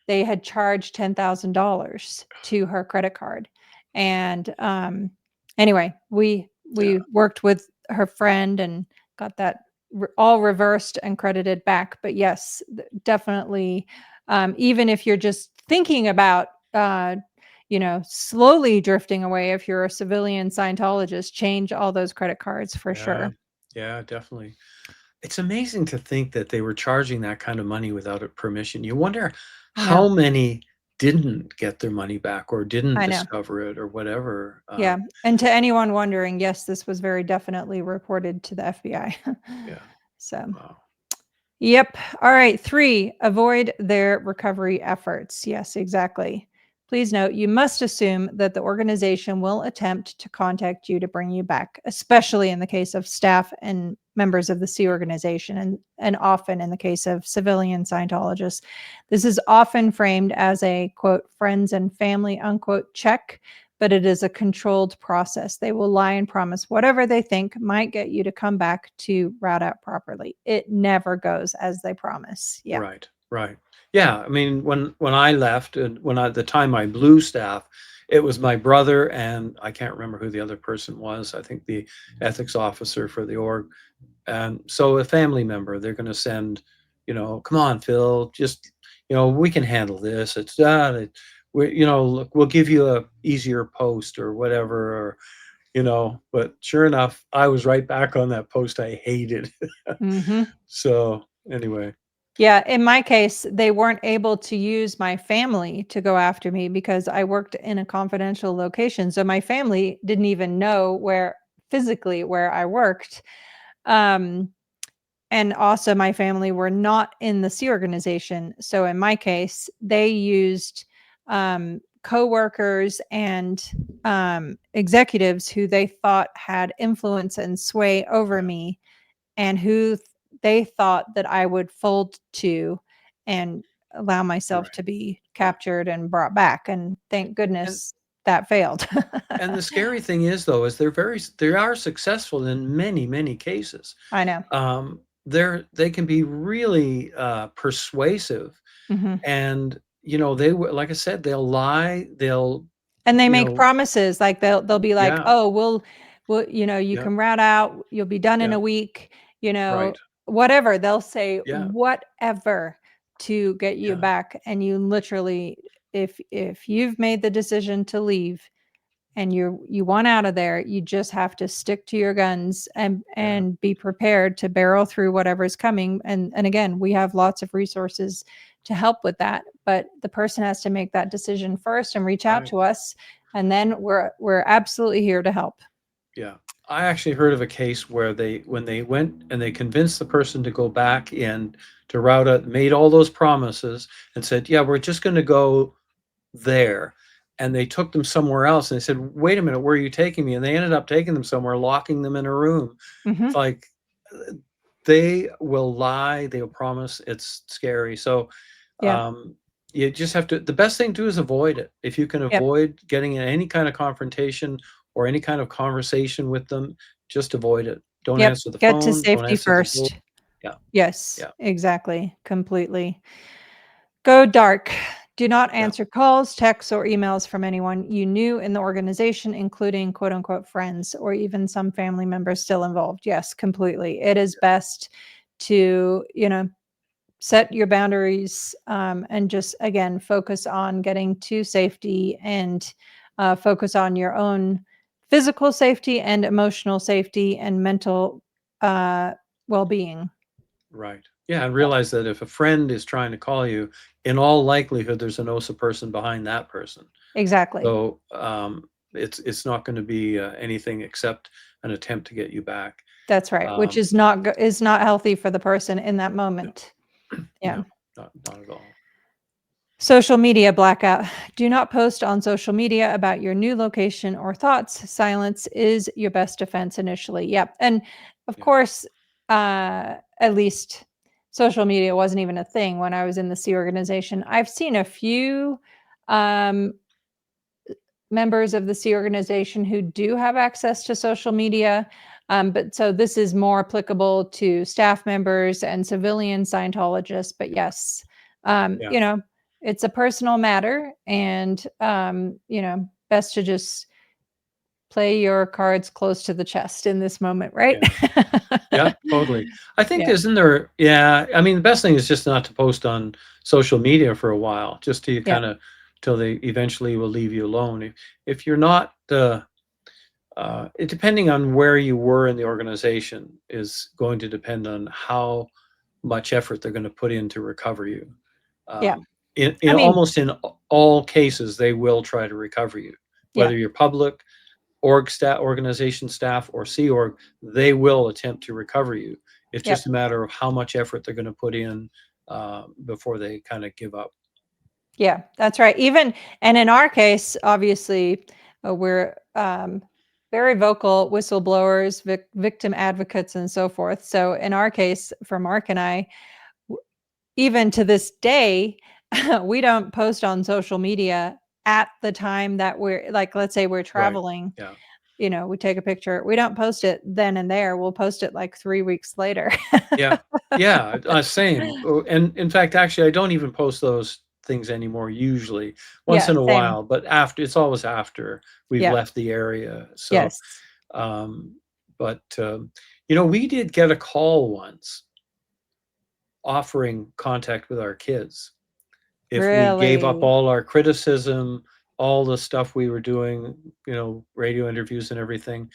S1: they had charged $10,000 to her credit card. And anyway,
S2: Yeah,
S1: we worked with her friend and got that all reversed and credited back. But yes, definitely, even if you're just thinking about slowly drifting away, if you're a civilian Scientologist, change all those credit cards for
S2: yeah,
S1: sure.
S2: yeah, definitely. It's amazing to think that they were charging that kind of money without a permission. You wonder
S1: I know.
S2: how many didn't get their money back or didn't
S1: I know.
S2: discover it or whatever.
S1: Yeah. And to anyone wondering, yes, this was very definitely reported to the FBI.
S2: Yeah,
S1: So,
S2: wow.
S1: yep. All right. 3, avoid their recovery efforts. Yes, exactly. Please note, you must assume that the organization will attempt to contact you to bring you back, especially in the case of staff and members of the C organization, and often in the case of civilian Scientologists. This is often framed as a quote, friends and family, unquote, check, but it is a controlled process. They will lie and promise whatever they think might get you to come back to route out properly. It never goes as they promise. Yeah.
S2: Right, right. Yeah, I mean, when I left, and the time I blew staff, it was my brother, and I can't remember who the other person was. I think the ethics officer for the org. And so a family member, they're going to send, come on, Phil, just, we can handle this. It's look, we'll give you a easier post or whatever, or but sure enough, I was right back on that post I hated.
S1: Mhm.
S2: So anyway,
S1: Yeah, in my case, they weren't able to use my family to go after me because I worked in a confidential location. So my family didn't even know physically where I worked. Um, and also my family were not in the Sea organization. So in my case, they used coworkers and executives who they thought had influence and sway over
S2: yeah,
S1: me, and they thought that I would fold to and allow myself
S2: right,
S1: to be
S2: yeah.
S1: captured and brought back. And thank
S2: And
S1: goodness that failed.
S2: and the scary thing is, though, is they are successful in many, many cases.
S1: I know.
S2: They can be really persuasive,
S1: Hmm.
S2: and like I said, they'll lie. They'll
S1: And they
S2: you
S1: make
S2: know
S1: promises, like they'll be like,
S2: yeah,
S1: "Oh, we'll you
S2: yeah,
S1: can route out, you'll be done in
S2: yeah,
S1: a week,"
S2: right,
S1: whatever. They'll say
S2: yeah,
S1: whatever to get you
S2: yeah,
S1: back, and you literally, if you've made the decision to leave and you want out of there, you just have to stick to your guns and
S2: yeah,
S1: be prepared to barrel through whatever's coming. And again, we have lots of resources to help with that, but the person has to make that decision first and reach out
S2: right,
S1: to us, and then we're absolutely here to help.
S2: yeah. I actually heard of a case where when they went and they convinced the person to go back in to route out, made all those promises, and said, "Yeah, we're just going to go there," and they took them somewhere else, and they said, "Wait a minute, where are you taking me?" And they ended up taking them somewhere, locking them in a room. It's
S1: Hmm.
S2: like they will lie, they'll promise. It's scary. So
S1: Yeah.
S2: um, you just have to. The best thing to do is avoid it. If you can
S1: Yep.
S2: avoid getting in any kind of confrontation or any kind of conversation with them, just avoid it. Don't
S1: Yep.
S2: answer the
S1: Get to
S2: phone. Don't
S1: safety
S2: answer the door.
S1: first.
S2: Yeah,
S1: Yes,
S2: yeah,
S1: exactly, completely. Go dark. Do not
S2: yeah,
S1: answer calls, texts, or emails from anyone you knew in the organization, including quote unquote friends or even some family members still involved. Yes, completely. It is best to, set your boundaries, and just, again, focus on getting to safety, and focus on your own physical safety and emotional safety and mental uh, well being.
S2: right. Yeah, and realize that if a friend is trying to call you, in all likelihood, there's an OSA person behind that person.
S1: Exactly.
S2: So it's not going to be anything except an attempt to get you back.
S1: That's right, which
S2: Um,
S1: is not healthy for the person in that
S2: no,
S1: moment. Yeah.
S2: no, not at all.
S1: Social media blackout. Do not post on social media about your new location or thoughts. Silence is your best defense initially. Yep. And of
S2: Yeah,
S1: course, at least social media wasn't even a thing when I was in the Sea organization. I've seen a few um, members of the Sea organization who do have access to social media. But so this is more applicable to staff members and civilian Scientologists. But yes,
S2: yeah,
S1: it's a personal matter, and best to just play your cards close to the chest in this moment, right?
S2: yeah, yeah, totally. I think
S1: Yeah,
S2: isn't there? Yeah, I mean, the best thing is just not to post on social media for a while, just till you
S1: yeah,
S2: kind of till they eventually will leave you alone. If you're not depending on where you were in the organization is going to depend on how much effort they're going to put in to recover you.
S1: yeah.
S2: Um, in
S1: I mean,
S2: almost in all cases, they will try to recover you,
S1: yeah,
S2: whether you're public, organization staff, or Sea Org. They will attempt to recover you. It's
S1: yep.
S2: just a matter of how much effort they're going to put in before they kind of give up.
S1: Yeah, that's right. And in our case, obviously, we're very vocal whistleblowers, victim advocates, and so forth. So in our case, for Mark and I, even to this day, we don't post on social media at the time that we're, like, let's say we're
S2: Right.
S1: traveling.
S2: Yeah.
S1: We take a picture. We don't post it then and there. We'll post it like 3 weeks later.
S2: Yeah. Yeah, same. Oh, and in fact, actually, I don't even post those things anymore usually. Once
S1: Yeah,
S2: in a
S1: same.
S2: while, but after it's always after we've
S1: Yeah.
S2: left the area. So,
S1: Yes.
S2: um, but we did get a call once offering contact with our kids. if we gave up
S1: Really?
S2: all our criticism, all the stuff we were doing, radio interviews and everything.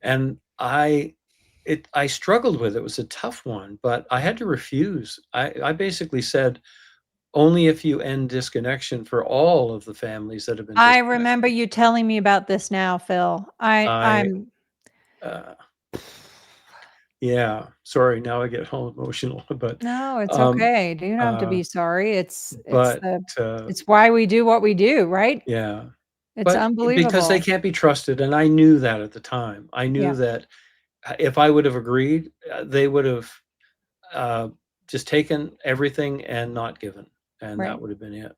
S2: And I struggled with it. It was a tough one, but I had to refuse. I basically said, only if you end disconnection for all of the families that have been
S1: I remember
S2: disconnected.
S1: you telling me about this now, Phil.
S2: I,
S1: I'm
S2: uh, yeah, sorry, now I get all emotional, but,
S1: No, it's
S2: um,
S1: okay. You don't have to
S2: uh,
S1: be sorry. It's
S2: but,
S1: the
S2: uh,
S1: it's why we do what we do, right?
S2: yeah,
S1: It's
S2: but because they
S1: unbelievable.
S2: can't be trusted, and I knew that at the time. I knew
S1: Yeah,
S2: that if I would have agreed, they would have uh, just taken everything and not given, and that
S1: right.
S2: would have been it.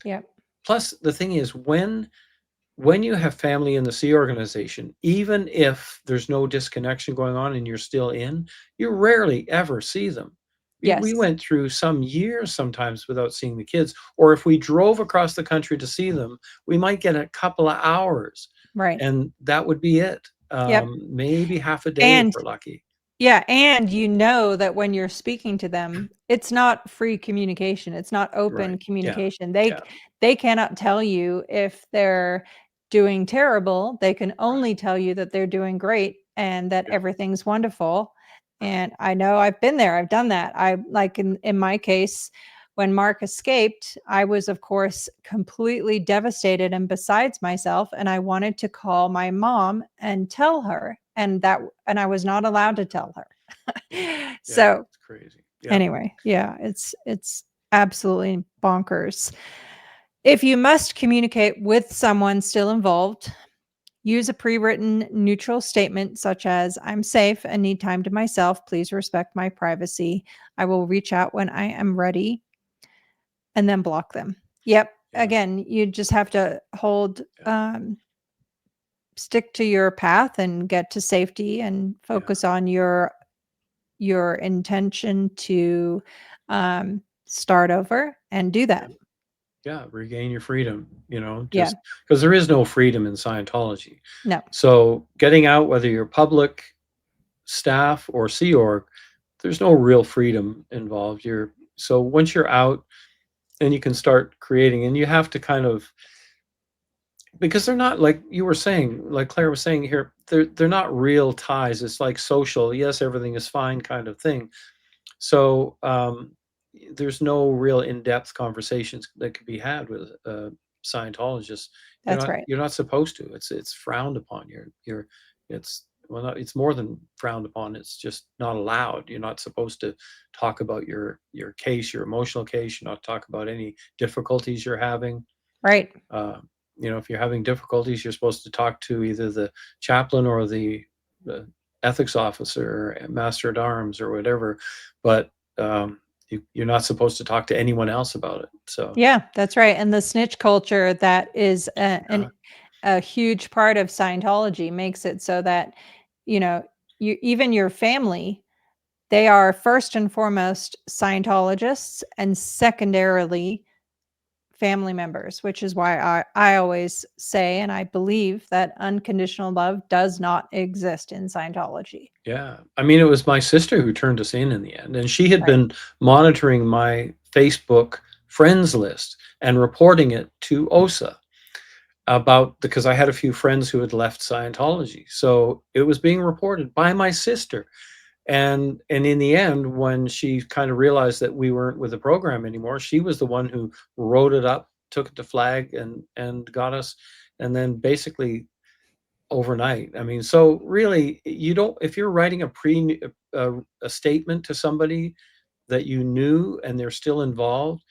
S1: Yeah.
S2: Plus, the thing is, when you have family in the Sea organization, even if there's no disconnection going on and you're still in, you rarely ever see them. We
S1: Yes.
S2: went through some years sometimes without seeing the kids, or if we drove across the country to see them, we might get a couple of hours,
S1: Right.
S2: and that would be it.
S1: Yep.
S2: Maybe half a day if
S1: And
S2: we're lucky.
S1: yeah, and you know that when you're speaking to them, it's not free communication. It's not open
S2: Right. Yeah.
S1: communication.
S2: Yeah.
S1: They cannot tell you if they're doing terrible. They can
S2: Right.
S1: only tell you that they're doing great and that
S2: Yeah.
S1: everything's wonderful. And I know I've been there. I've done that. I like in my case, when Mark escaped, I was of course completely devastated and besides myself and I wanted to call my mom and tell her and I was not allowed to tell her.
S2: Yeah. Yeah.
S1: So
S2: It's crazy. Yeah.
S1: anyway, yeah, it's absolutely bonkers. If you must communicate with someone still involved, use a pre-written neutral statement such as I'm safe and need time to myself. Please respect my privacy. I will reach out when I am ready and then block them. Yep.
S2: Yeah.
S1: Again, you just have to hold
S2: Yeah.
S1: stick to your path and get to safety and
S2: Yeah.
S1: focus on your intention to start over and do
S2: Yeah.
S1: that.
S2: Yeah, regain your freedom,
S1: Yeah.
S2: just because there is no freedom in Scientology.
S1: No.
S2: So getting out, whether you're public, staff, or Sea Org, there's no real freedom involved. So once you're out and you can start creating, and you have to kind of, because they're not like you were saying, like Claire was saying here, they're not real ties. It's like social, yes, everything is fine kind of thing. So there's no real in-depth conversations that could be had with Scientologists.
S1: That's right.
S2: You're not supposed to. It's frowned upon. It's well, not, it's more than frowned upon. It's just not allowed. You're not supposed to talk about your case, your emotional case. You're not talk about any difficulties you're having.
S1: Right.
S2: Uh, if you're having difficulties, you're supposed to talk to either the chaplain or the ethics officer, master at arms, or whatever. But you're not supposed to talk to anyone else about it. So
S1: Yeah, that's right. And the snitch culture that is
S2: yeah,
S1: a huge part of Scientology makes it so that, you know, you even your family, they are first and foremost Scientologists and secondarily family members, which is why I always say and I believe that unconditional love does not exist in Scientology.
S2: yeah. I mean, it was my sister who turned us in the end, and she had
S1: Right.
S2: been monitoring my Facebook friends list and reporting it to OSA about, because I had a few friends who had left Scientology. So it was being reported by my sister. And in the end, when she kind of realized that we weren't with the program anymore, she was the one who wrote it up, took it to flag, and got us. And then basically overnight. I mean, so really, you don't, if you're writing a statement to somebody that you knew and they're still involved,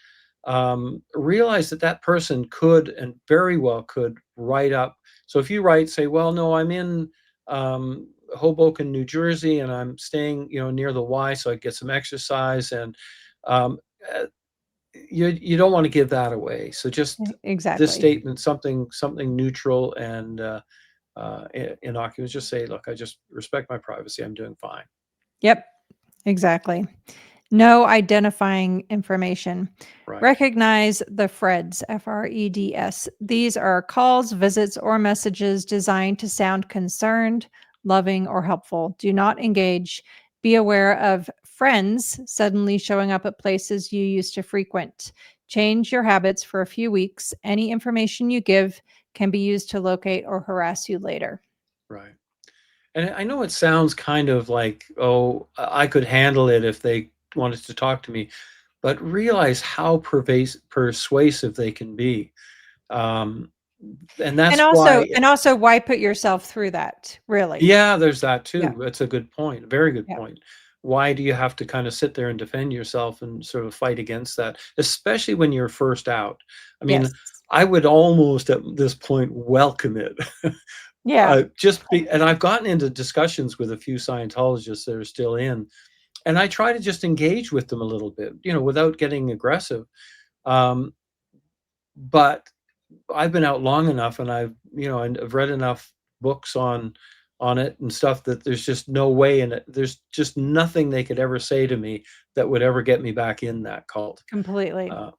S2: realize that that person could and very well could write up. So if you write, say, well, no, I'm in Hoboken, New Jersey, and I'm staying, near the Y, so I get some exercise, and um, uh, you don't want to give that away. So just this
S1: Exactly.
S2: statement, something neutral and innocuous. Just say, look, I just respect my privacy. I'm doing fine.
S1: Yep, exactly. No identifying information.
S2: Right.
S1: Recognize the FREDS, FREDS. These are calls, visits, or messages designed to sound concerned, loving, or helpful. Do not engage. Be aware of friends suddenly showing up at places you used to frequent. Change your habits for a few weeks. Any information you give can be used to locate or harass you later.
S2: Right. And I know it sounds kind of like, oh, I could handle it if they wanted to talk to me, but realize how persuasive they can be. Um, and
S1: And
S2: that's
S1: also
S2: why,
S1: and also why put yourself through that, really?
S2: yeah, there's that
S1: Yeah.
S2: too. That's a good point. Very good
S1: Yeah.
S2: point. Why do you have to kind of sit there and defend yourself and sort of fight against that, especially when you're first out? I mean,
S1: Yes.
S2: I would almost at this point welcome it.
S1: Yeah.
S2: Just be, and I've gotten into discussions with a few Scientologists that are still in, and I try to just engage with them a little bit, without getting aggressive. Um, but I've been out long enough, and and I've read enough books on it and stuff that there's just no way in it. There's just nothing they could ever say to me that would ever get me back in that cult.
S1: Completely.
S2: Uh,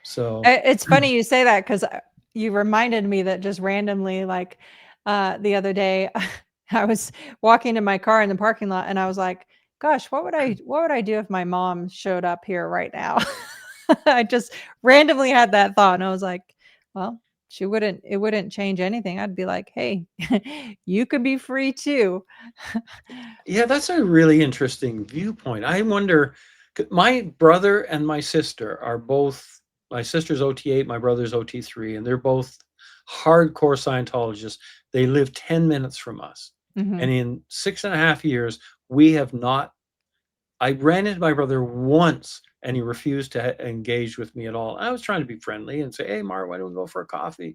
S2: so,
S1: It's funny you say that because you reminded me that just randomly, like the other day, I was walking in my car in the parking lot, and I was like, "Gosh, what would I do if my mom showed up here right now?" I just randomly had that thought, and I was like, "Well, she wouldn't. It wouldn't change anything. I'd be like, hey, you could be free too."
S2: yeah, that's a really interesting viewpoint. I wonder, my brother and my sister are both, my sister's OT8, my brother's OT3, and they're both hardcore Scientologists. They live 10 minutes from us.
S1: Hmm.
S2: And in 6.5 years, we have not, I ran into my brother once and he refused to engage with me at all. I was trying to be friendly and say, hey, Mark, why don't we go for a coffee?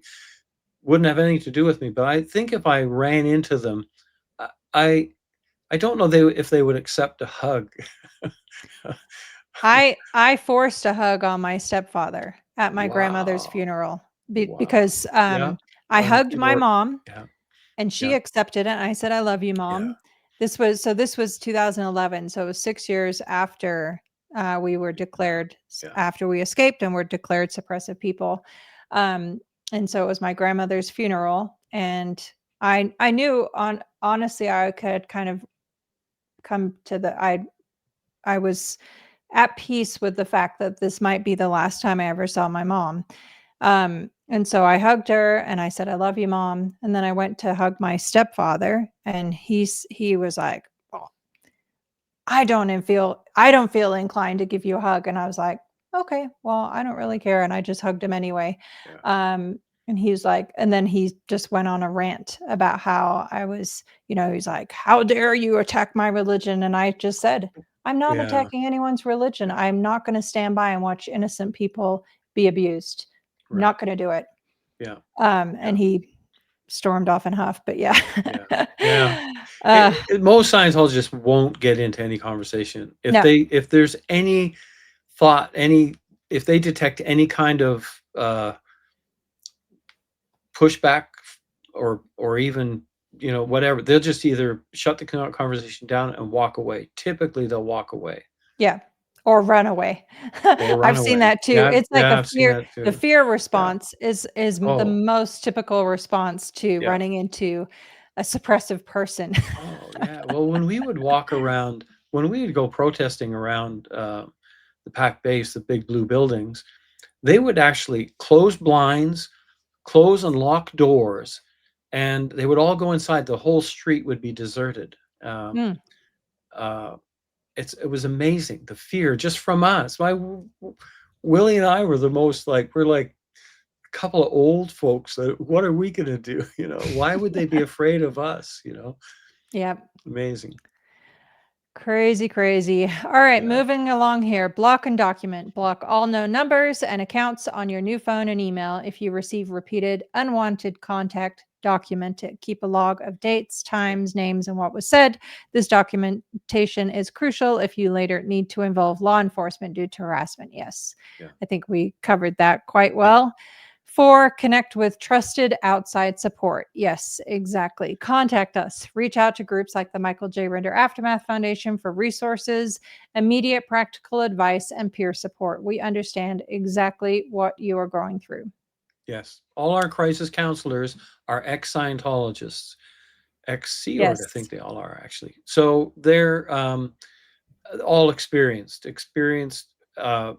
S2: Wouldn't have anything to do with me. But I think if I ran into them, I I don't know if they would accept a hug.
S1: I forced a hug on my stepfather at my grandmother's
S2: Wow.
S1: funeral
S2: Wow.
S1: because
S2: Yeah.
S1: I hugged
S2: You
S1: my
S2: were,
S1: mom
S2: yeah,
S1: and she
S2: yeah,
S1: accepted it. And I said, "I love you,
S2: yeah,
S1: mom." This was 2011, so it was 6 years after we were
S2: yeah,
S1: declared
S2: yeah,
S1: after we escaped and were declared suppressive people. Um, and so it was my grandmother's funeral, and I knew honestly I could kind of come to I was at peace with the fact that this might be the last time I ever saw my mom. And so I hugged her and I said, "I love you, mom." And then I went to hug my stepfather, and he was like, "Well, I don't feel inclined to give you a hug." And I was like, "Okay, well, I don't really care." And I just hugged him anyway.
S2: yeah,
S1: Um, and he's like, and then he just went on a rant about how I was, he's like, "How dare you attack my religion?" And I just said, "I'm not
S2: yeah,
S1: attacking anyone's religion.
S2: yeah,
S1: I'm not going to stand by and watch innocent people be abused.
S2: right.
S1: Not going to do it."
S2: Yeah,
S1: And
S2: yeah,
S1: he stormed off in huff, but yeah.
S2: yeah, yeah.
S1: uh,
S2: Most Scientologists won't get into any conversation.
S1: no,
S2: If there's any thought, if they detect any kind of pushback or even whatever, they'll just either shut the conversation down and walk away. Typically they'll walk away
S1: yeah, or run away.
S2: or run
S1: I've seen
S2: away.
S1: that too.
S2: Yeah,
S1: It's like
S2: yeah,
S1: a
S2: I've seen
S1: fear
S2: that
S1: the
S2: too.
S1: fear
S2: Yeah.
S1: response is the
S2: Oh,
S1: most typical response to
S2: yeah.
S1: running into a suppressive person.
S2: Oh, yeah. Well, when we would walk around, when we would go protesting around the pack base, the big blue buildings, they would actually close blinds, close and lock doors, and they would all go inside. The whole street would be deserted. Um,
S1: Mm,
S2: uh, it was amazing, the fear just from us. Willie and I were the most, like, we're like a couple of old folks. What are we gonna do? Why would they be afraid of us?
S1: yeah.
S2: Amazing.
S1: Crazy, crazy. All right,
S2: Yeah.
S1: moving along here. Block and document. Block all known numbers and accounts on your new phone and email. If you receive repeated unwanted contact, document it. Keep a log of dates,
S2: Yeah.
S1: times, names, and what was said. This documentation is crucial if you later need to involve law enforcement due to harassment. Yes,
S2: Yeah.
S1: I think we covered that quite
S2: Yeah.
S1: well. 4, connect with trusted outside support. Yes, exactly. Contact us. Reach out to groups like the Michael J. Render Aftermath Foundation for resources, immediate practical advice, and peer support. We understand exactly what you are going through.
S2: Yes. All our crisis counselors are ex-Scientologists, ex-Sea Org, I
S1: Yes.
S2: think they all are actually. So they're all experienced.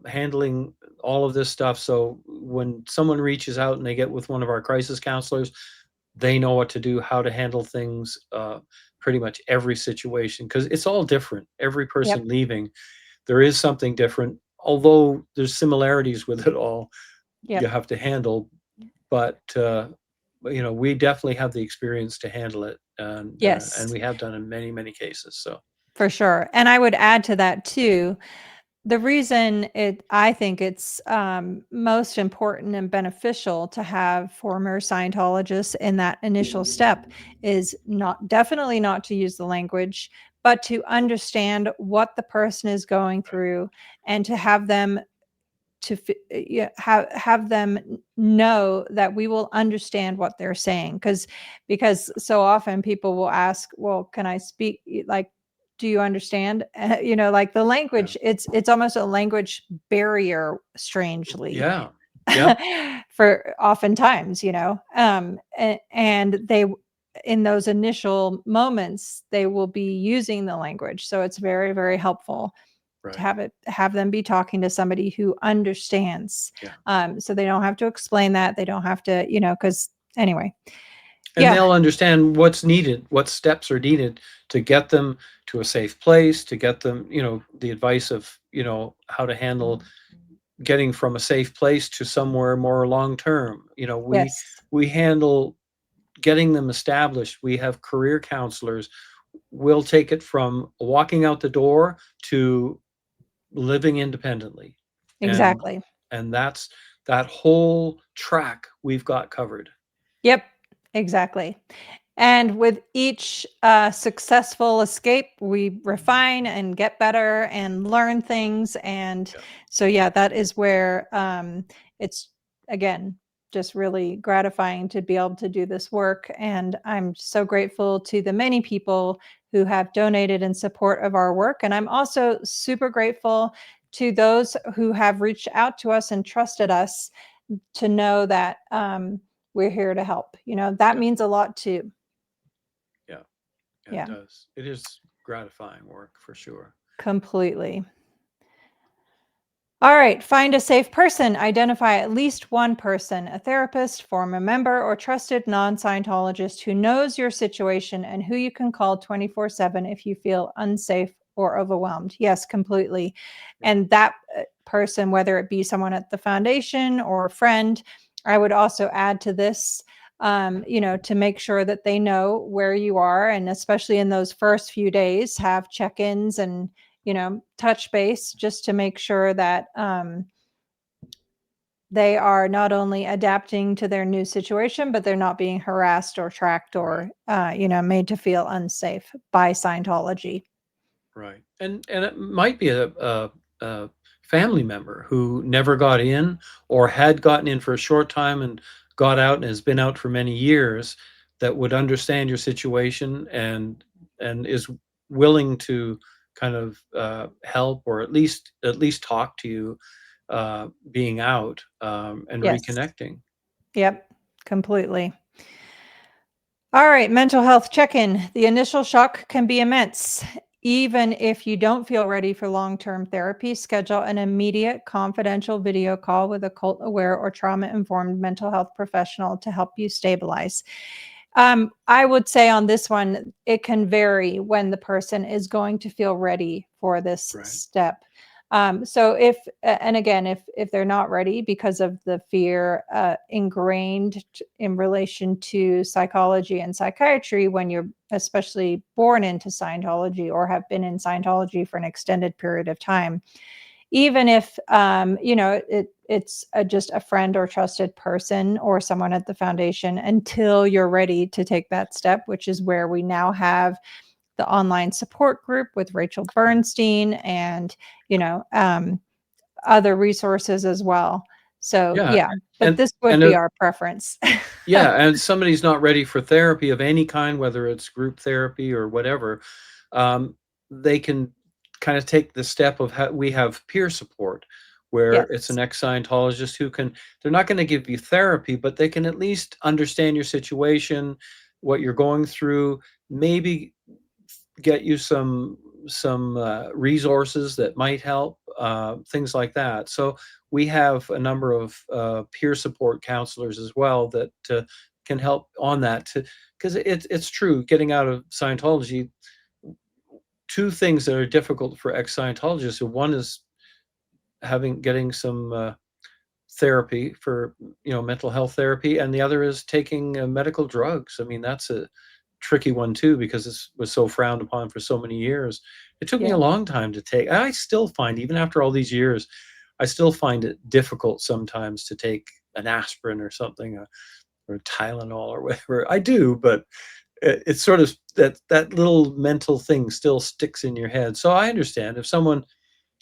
S2: handling all of this stuff. So when someone reaches out and they get with one of our crisis counselors, they know what to do, how to handle things, pretty much every situation, because it's all different. Every
S1: Yep.
S2: person leaving, there is something different, although there's similarities with it all you
S1: Yep.
S2: have to handle. But we definitely have the experience to handle it, and
S1: Yes,
S2: we have done in many, many cases. So
S1: for sure. And I would add to that too, the reason I think it's most important and beneficial to have former Scientologists in that initial step is definitely not to use the language, but to understand what the person is going through and to have them yeah, have them know that we will understand what they're saying, because so often people will ask, well, can I speak, like, do you understand? Like the
S2: yeah,
S1: language, it's almost a language barrier, strangely,
S2: yeah, yep,
S1: for oftentimes, and they, in those initial moments, they will be using the language, so it's very, very helpful to
S2: right,
S1: have them be talking to somebody who understands,
S2: yeah.
S1: so they don't have to explain that, they don't have to, because anyway.
S2: And
S1: Yeah.
S2: they'll understand what's needed, what steps are needed to get them to a safe place, to get them, the advice of, how to handle getting from a safe place to somewhere more long term. We
S1: Yes.
S2: we handle getting them established. We have career counselors. We'll take it from walking out the door to living independently. And
S1: Exactly.
S2: and that's that whole track we've got covered.
S1: Yep, exactly. And with each successful escape, we refine and get better and learn things. And
S2: Yeah.
S1: so, yeah, that is where it's, again, just really gratifying to be able to do this work. And I'm so grateful to the many people who have donated in support of our work. And I'm also super grateful to those who have reached out to us and trusted us to know that we're here to help. That
S2: Yeah.
S1: means a lot too.
S2: Yeah. Yeah, it
S1: Yeah,
S2: does. It is gratifying work for sure.
S1: completely. All right, find a safe person. Identify at least one person, a therapist, former member, or trusted non Scientologist who knows your situation and who you can call 24/7 if you feel unsafe or overwhelmed. Yes, completely.
S2: Yeah.
S1: And that person, whether it be someone at the foundation or a friend, I would also add to this. To make sure that they know where you are, and especially in those first few days, have check ins and touch base, just to make sure that they are not only adapting to their new situation, but they're not being harassed or tracked
S2: Right.
S1: or, made to feel unsafe by Scientology.
S2: Right. And it might be a family member who never got in or had gotten in for a short time and got out and has been out for many years, that would understand your situation and is willing to kind of help, or at least talk to you, being out, and
S1: Yes.
S2: reconnecting.
S1: Yep. Completely. All right, mental health check in. The initial shock can be immense. Even if you don't feel ready for long term therapy, schedule an immediate confidential video call with a cult aware or trauma informed mental health professional to help you stabilize. I would say on this one, it can vary when the person is going to feel ready for this
S2: Right.
S1: step. So and again, if they're not ready because of the fear ingrained in relation to psychology and psychiatry, when you're especially born into Scientology or have been in Scientology for an extended period of time, even if it's just a friend or trusted person or someone at the foundation, until you're ready to take that step, which is where we now have the online support group with Rachel
S2: Right.
S1: Bernstein and you know um, other resources as well. So
S2: Yeah.
S1: yeah, but
S2: And
S1: this would
S2: and
S1: be our preference.
S2: yeah, and somebody's not ready for therapy of any kind, whether it's group therapy or whatever, um, they can kind of take the step of we have peer support, where it's
S1: Yes.
S2: an ex-Scientologist who can, they're not going to give you therapy, but they can at least understand your situation, what you're going through, maybe get you some resources that might help, things like that. So we have a number of peer support counselors as well that can help on that. Because it's true, getting out of Scientology, two things that are difficult for ex-Scientologists. So one is getting some therapy for mental health therapy, and the other is taking medical drugs. I mean, that's a tricky one too, because it was so frowned upon for so many years. It took me a
S1: Yeah.
S2: long time to take. I still find, even after all these years, I still find it difficult sometimes to take an aspirin or something, or Tylenol or whatever. I do, but it's sort of that little mental thing still sticks in your head. So I understand if someone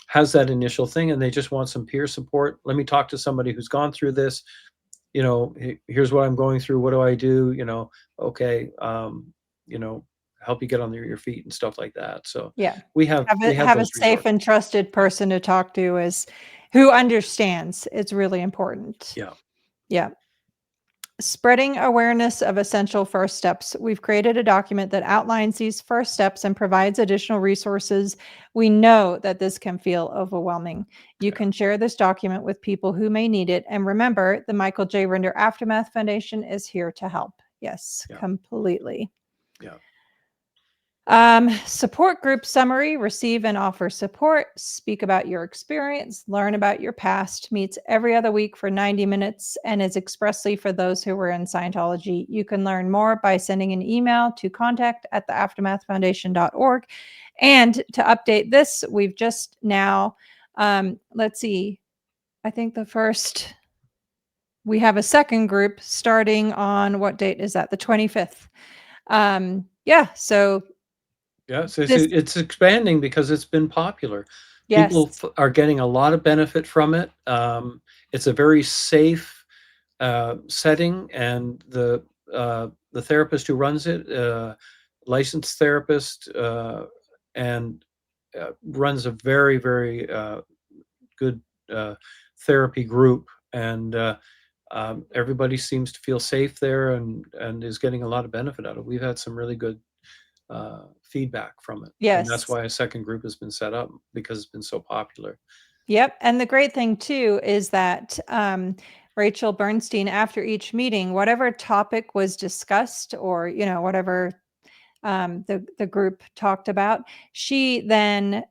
S2: has that initial thing and they just want some peer support. Let me talk to somebody who's gone through this. Here's what I'm going through. What do I do? Okay, you know, help you get on your feet and stuff like that. So
S1: Yeah.
S2: we have we have
S1: Have a
S2: those
S1: safe
S2: resources.
S1: and trusted person to talk to is who understands. It's really important.
S2: Yeah,
S1: Yeah. Spreading awareness of essential first steps. We've created a document that outlines these first steps and provides additional resources. We know that this can feel overwhelming. You
S2: yeah,
S1: can share this document with people who may need it. And remember, the Michael J. Rinder Aftermath Foundation is here to help. Yes,
S2: yeah,
S1: completely.
S2: yeah,
S1: Support group summary, receive and offer support, speak about your experience, learn about your past, meets every other week for 90 minutes and is expressly for those who were in Scientology. You can learn more by sending an email to contact@theaftermathfoundation.org. And to update this, we've just now, let's see, I think we have a second group starting on what date is that? The 25th. Yeah, so
S2: yeah. So
S1: this,
S2: it's expanding because it's been popular.
S1: yes.
S2: People are getting a lot of benefit from it. It's a very safe setting, and the therapist who runs it, licensed therapist, and runs a very, very good uh, therapy group, and everybody seems to feel safe there, and is getting a lot of benefit out of it. We've had some really good feedback from it, and that's
S1: Yes.
S2: why a second group has been set up, because it's been so popular.
S1: Yep. And the great thing too is that Rachel Bernstein, after each meeting, whatever topic was discussed, or whatever the group talked about, she then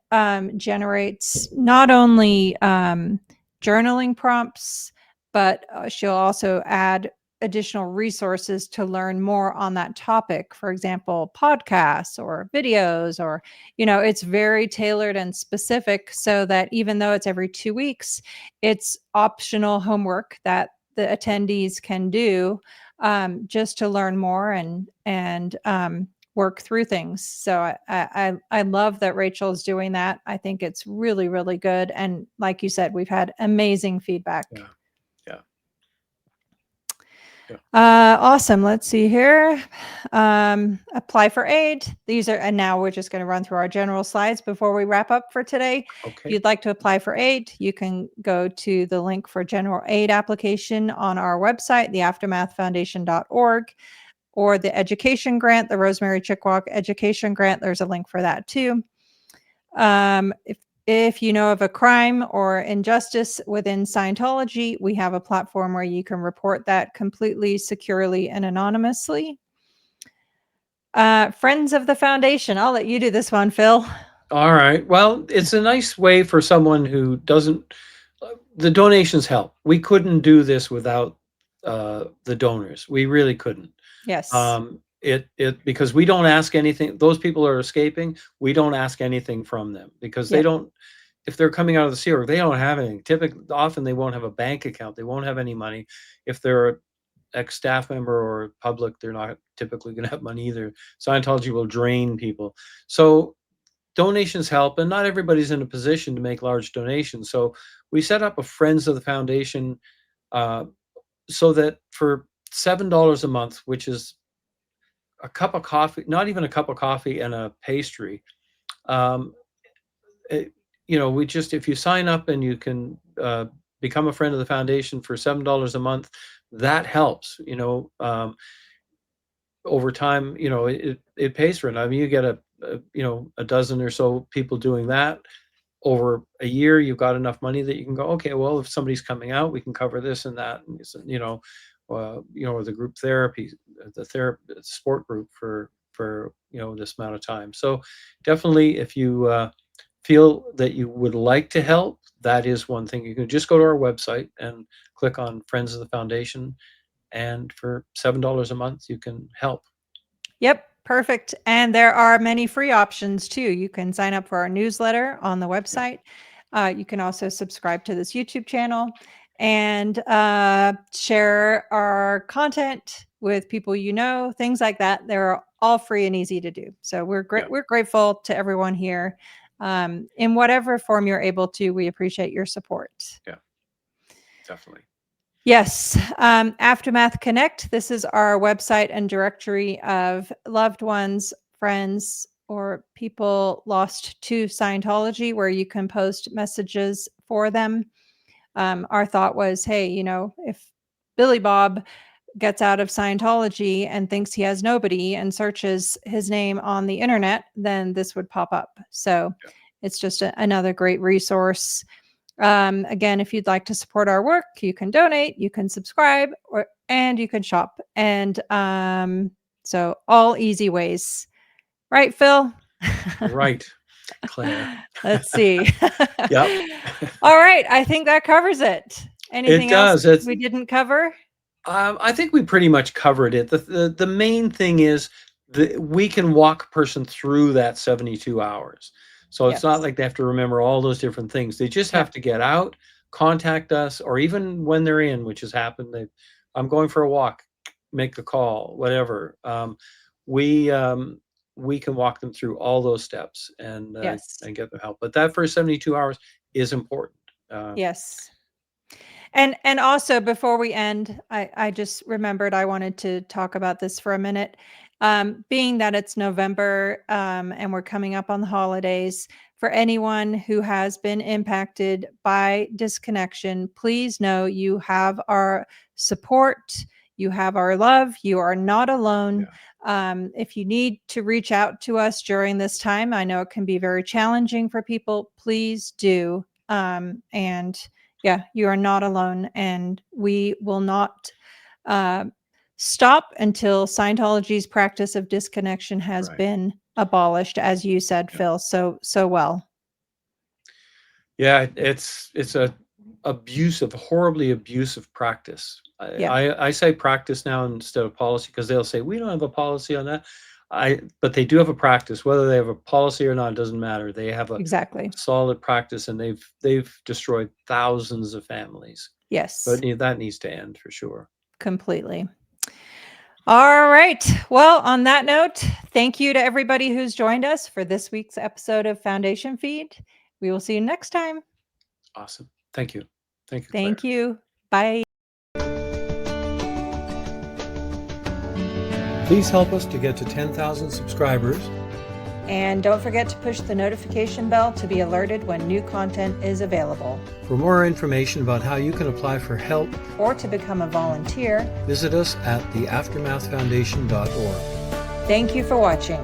S1: generates not only journaling prompts, but she'll also add additional resources to learn more on that topic. For example, podcasts or videos, or it's very tailored and specific, so that even though it's every 2 weeks, it's optional homework that the attendees can do, just to learn more and work through things. So I love that Rachel's doing that. I think it's really, really good. And like you said, we've had amazing feedback.
S2: Yeah, yeah, yeah.
S1: Awesome. Let's see here. Apply for aid. And now we're just going to run through our general slides before we wrap up for today. If
S2: Okay.
S1: you'd like to apply for aid, you can go to the link for general aid application on our website, theaftermathfoundation.org, or the education grant, the Rosemary Chickwalk education grant. There's a link for that too. If you know of a crime or injustice within Scientology, we have a platform where you can report that completely securely and anonymously. Friends of the Foundation. I'll let you do this one, Phil.
S2: All right. Well, it's a nice way for someone who doesn't. The donations help. We couldn't do this without the donors. We really couldn't.
S1: Yes.
S2: It because we don't ask anything. Those people are escaping. We don't ask anything from them, because they
S1: Yep.
S2: don't. If they're coming out of the Sea Org, they don't have anything. Typically, often they won't have a bank account. They won't have any money. If they're an ex-staff member or public, they're not typically going to have money either. Scientology will drain people. So donations help, and not everybody's in a position to make large donations. So we set up a Friends of the Foundation, uh, so that for $7 a month, which is a cup of coffee, not even a cup of coffee and a pastry. Um, it, we just, if you sign up and you can become a friend of the foundation for $7 a month, that helps. Over time, it pays for it. I mean, you get a dozen or so people doing that over a year, you've got enough money that you can go, okay, well, if somebody's coming out, we can cover this and that, and the group therapy, the sport group for this amount of time. So definitely, if you feel that you would like to help, that is one thing. You can just go to our website and click on Friends of the Foundation, and for $7 a month, you can help.
S1: Yep, perfect. And there are many free options too. You can sign up for our newsletter on the website. You can also subscribe to this YouTube channel and share our content with people things like that. They're all free and easy to do. So we're grateful to everyone here. In whatever form you're able to, we appreciate your support.
S2: Yeah, definitely.
S1: Yes. Aftermath Connect. This is our website and directory of loved ones, friends, or people lost to Scientology, where you can post messages for them. Our thought was, hey, if Billy Bob gets out of Scientology and thinks he has nobody and searches his name on the internet, then this would pop up. So it's just another great resource. Again, if you'd like to support our work, you can donate, you can subscribe, and you can shop. And so all easy ways. Right, Phil?
S2: Right, Claire.
S1: Let's see.
S2: Yep.
S1: All right. I think that covers it. Anything else we didn't cover?
S2: I think we pretty much covered it. The main thing is that we can walk a person through that 72 hours. So it's not like they have to remember all those different things. They just have to get out, contact us, or even when they're in, which has happened, I'm going for a walk, make a call, whatever. We can walk them through all those steps and get them help. But that first 72 hours is important.
S1: Yes. And also, before we end, I just remembered I wanted to talk about this for a minute. Being that it's November and we're coming up on the holidays, for anyone who has been impacted by disconnection, please know you have our support. You have our love. You are not alone. If you need to reach out to us during this time, I know it can be very challenging for people. Please do. You are not alone, and we will not stop until Scientology's practice of disconnection has been abolished, as you said, Phil, so well.
S2: Yeah, it's a horribly abusive practice. I say practice now instead of policy, because they'll say we don't have a policy on that. But they do have a practice. Whether they have a policy or not, it doesn't matter. They have a solid practice, and they've destroyed thousands of families.
S1: Yes.
S2: But that needs to end for sure.
S1: Completely. All right. Well, on that note, thank you to everybody who's joined us for this week's episode of Foundation Feed. We will see you next time.
S2: Awesome. Thank you. Thank you, Claire.
S1: Thank you. Bye.
S2: Please help us to get to 10,000 subscribers.
S1: And don't forget to push the notification bell to be alerted when new content is available.
S2: For more information about how you can apply for help
S1: or to become a volunteer,
S2: visit us at theaftermathfoundation.org.
S1: Thank you for watching.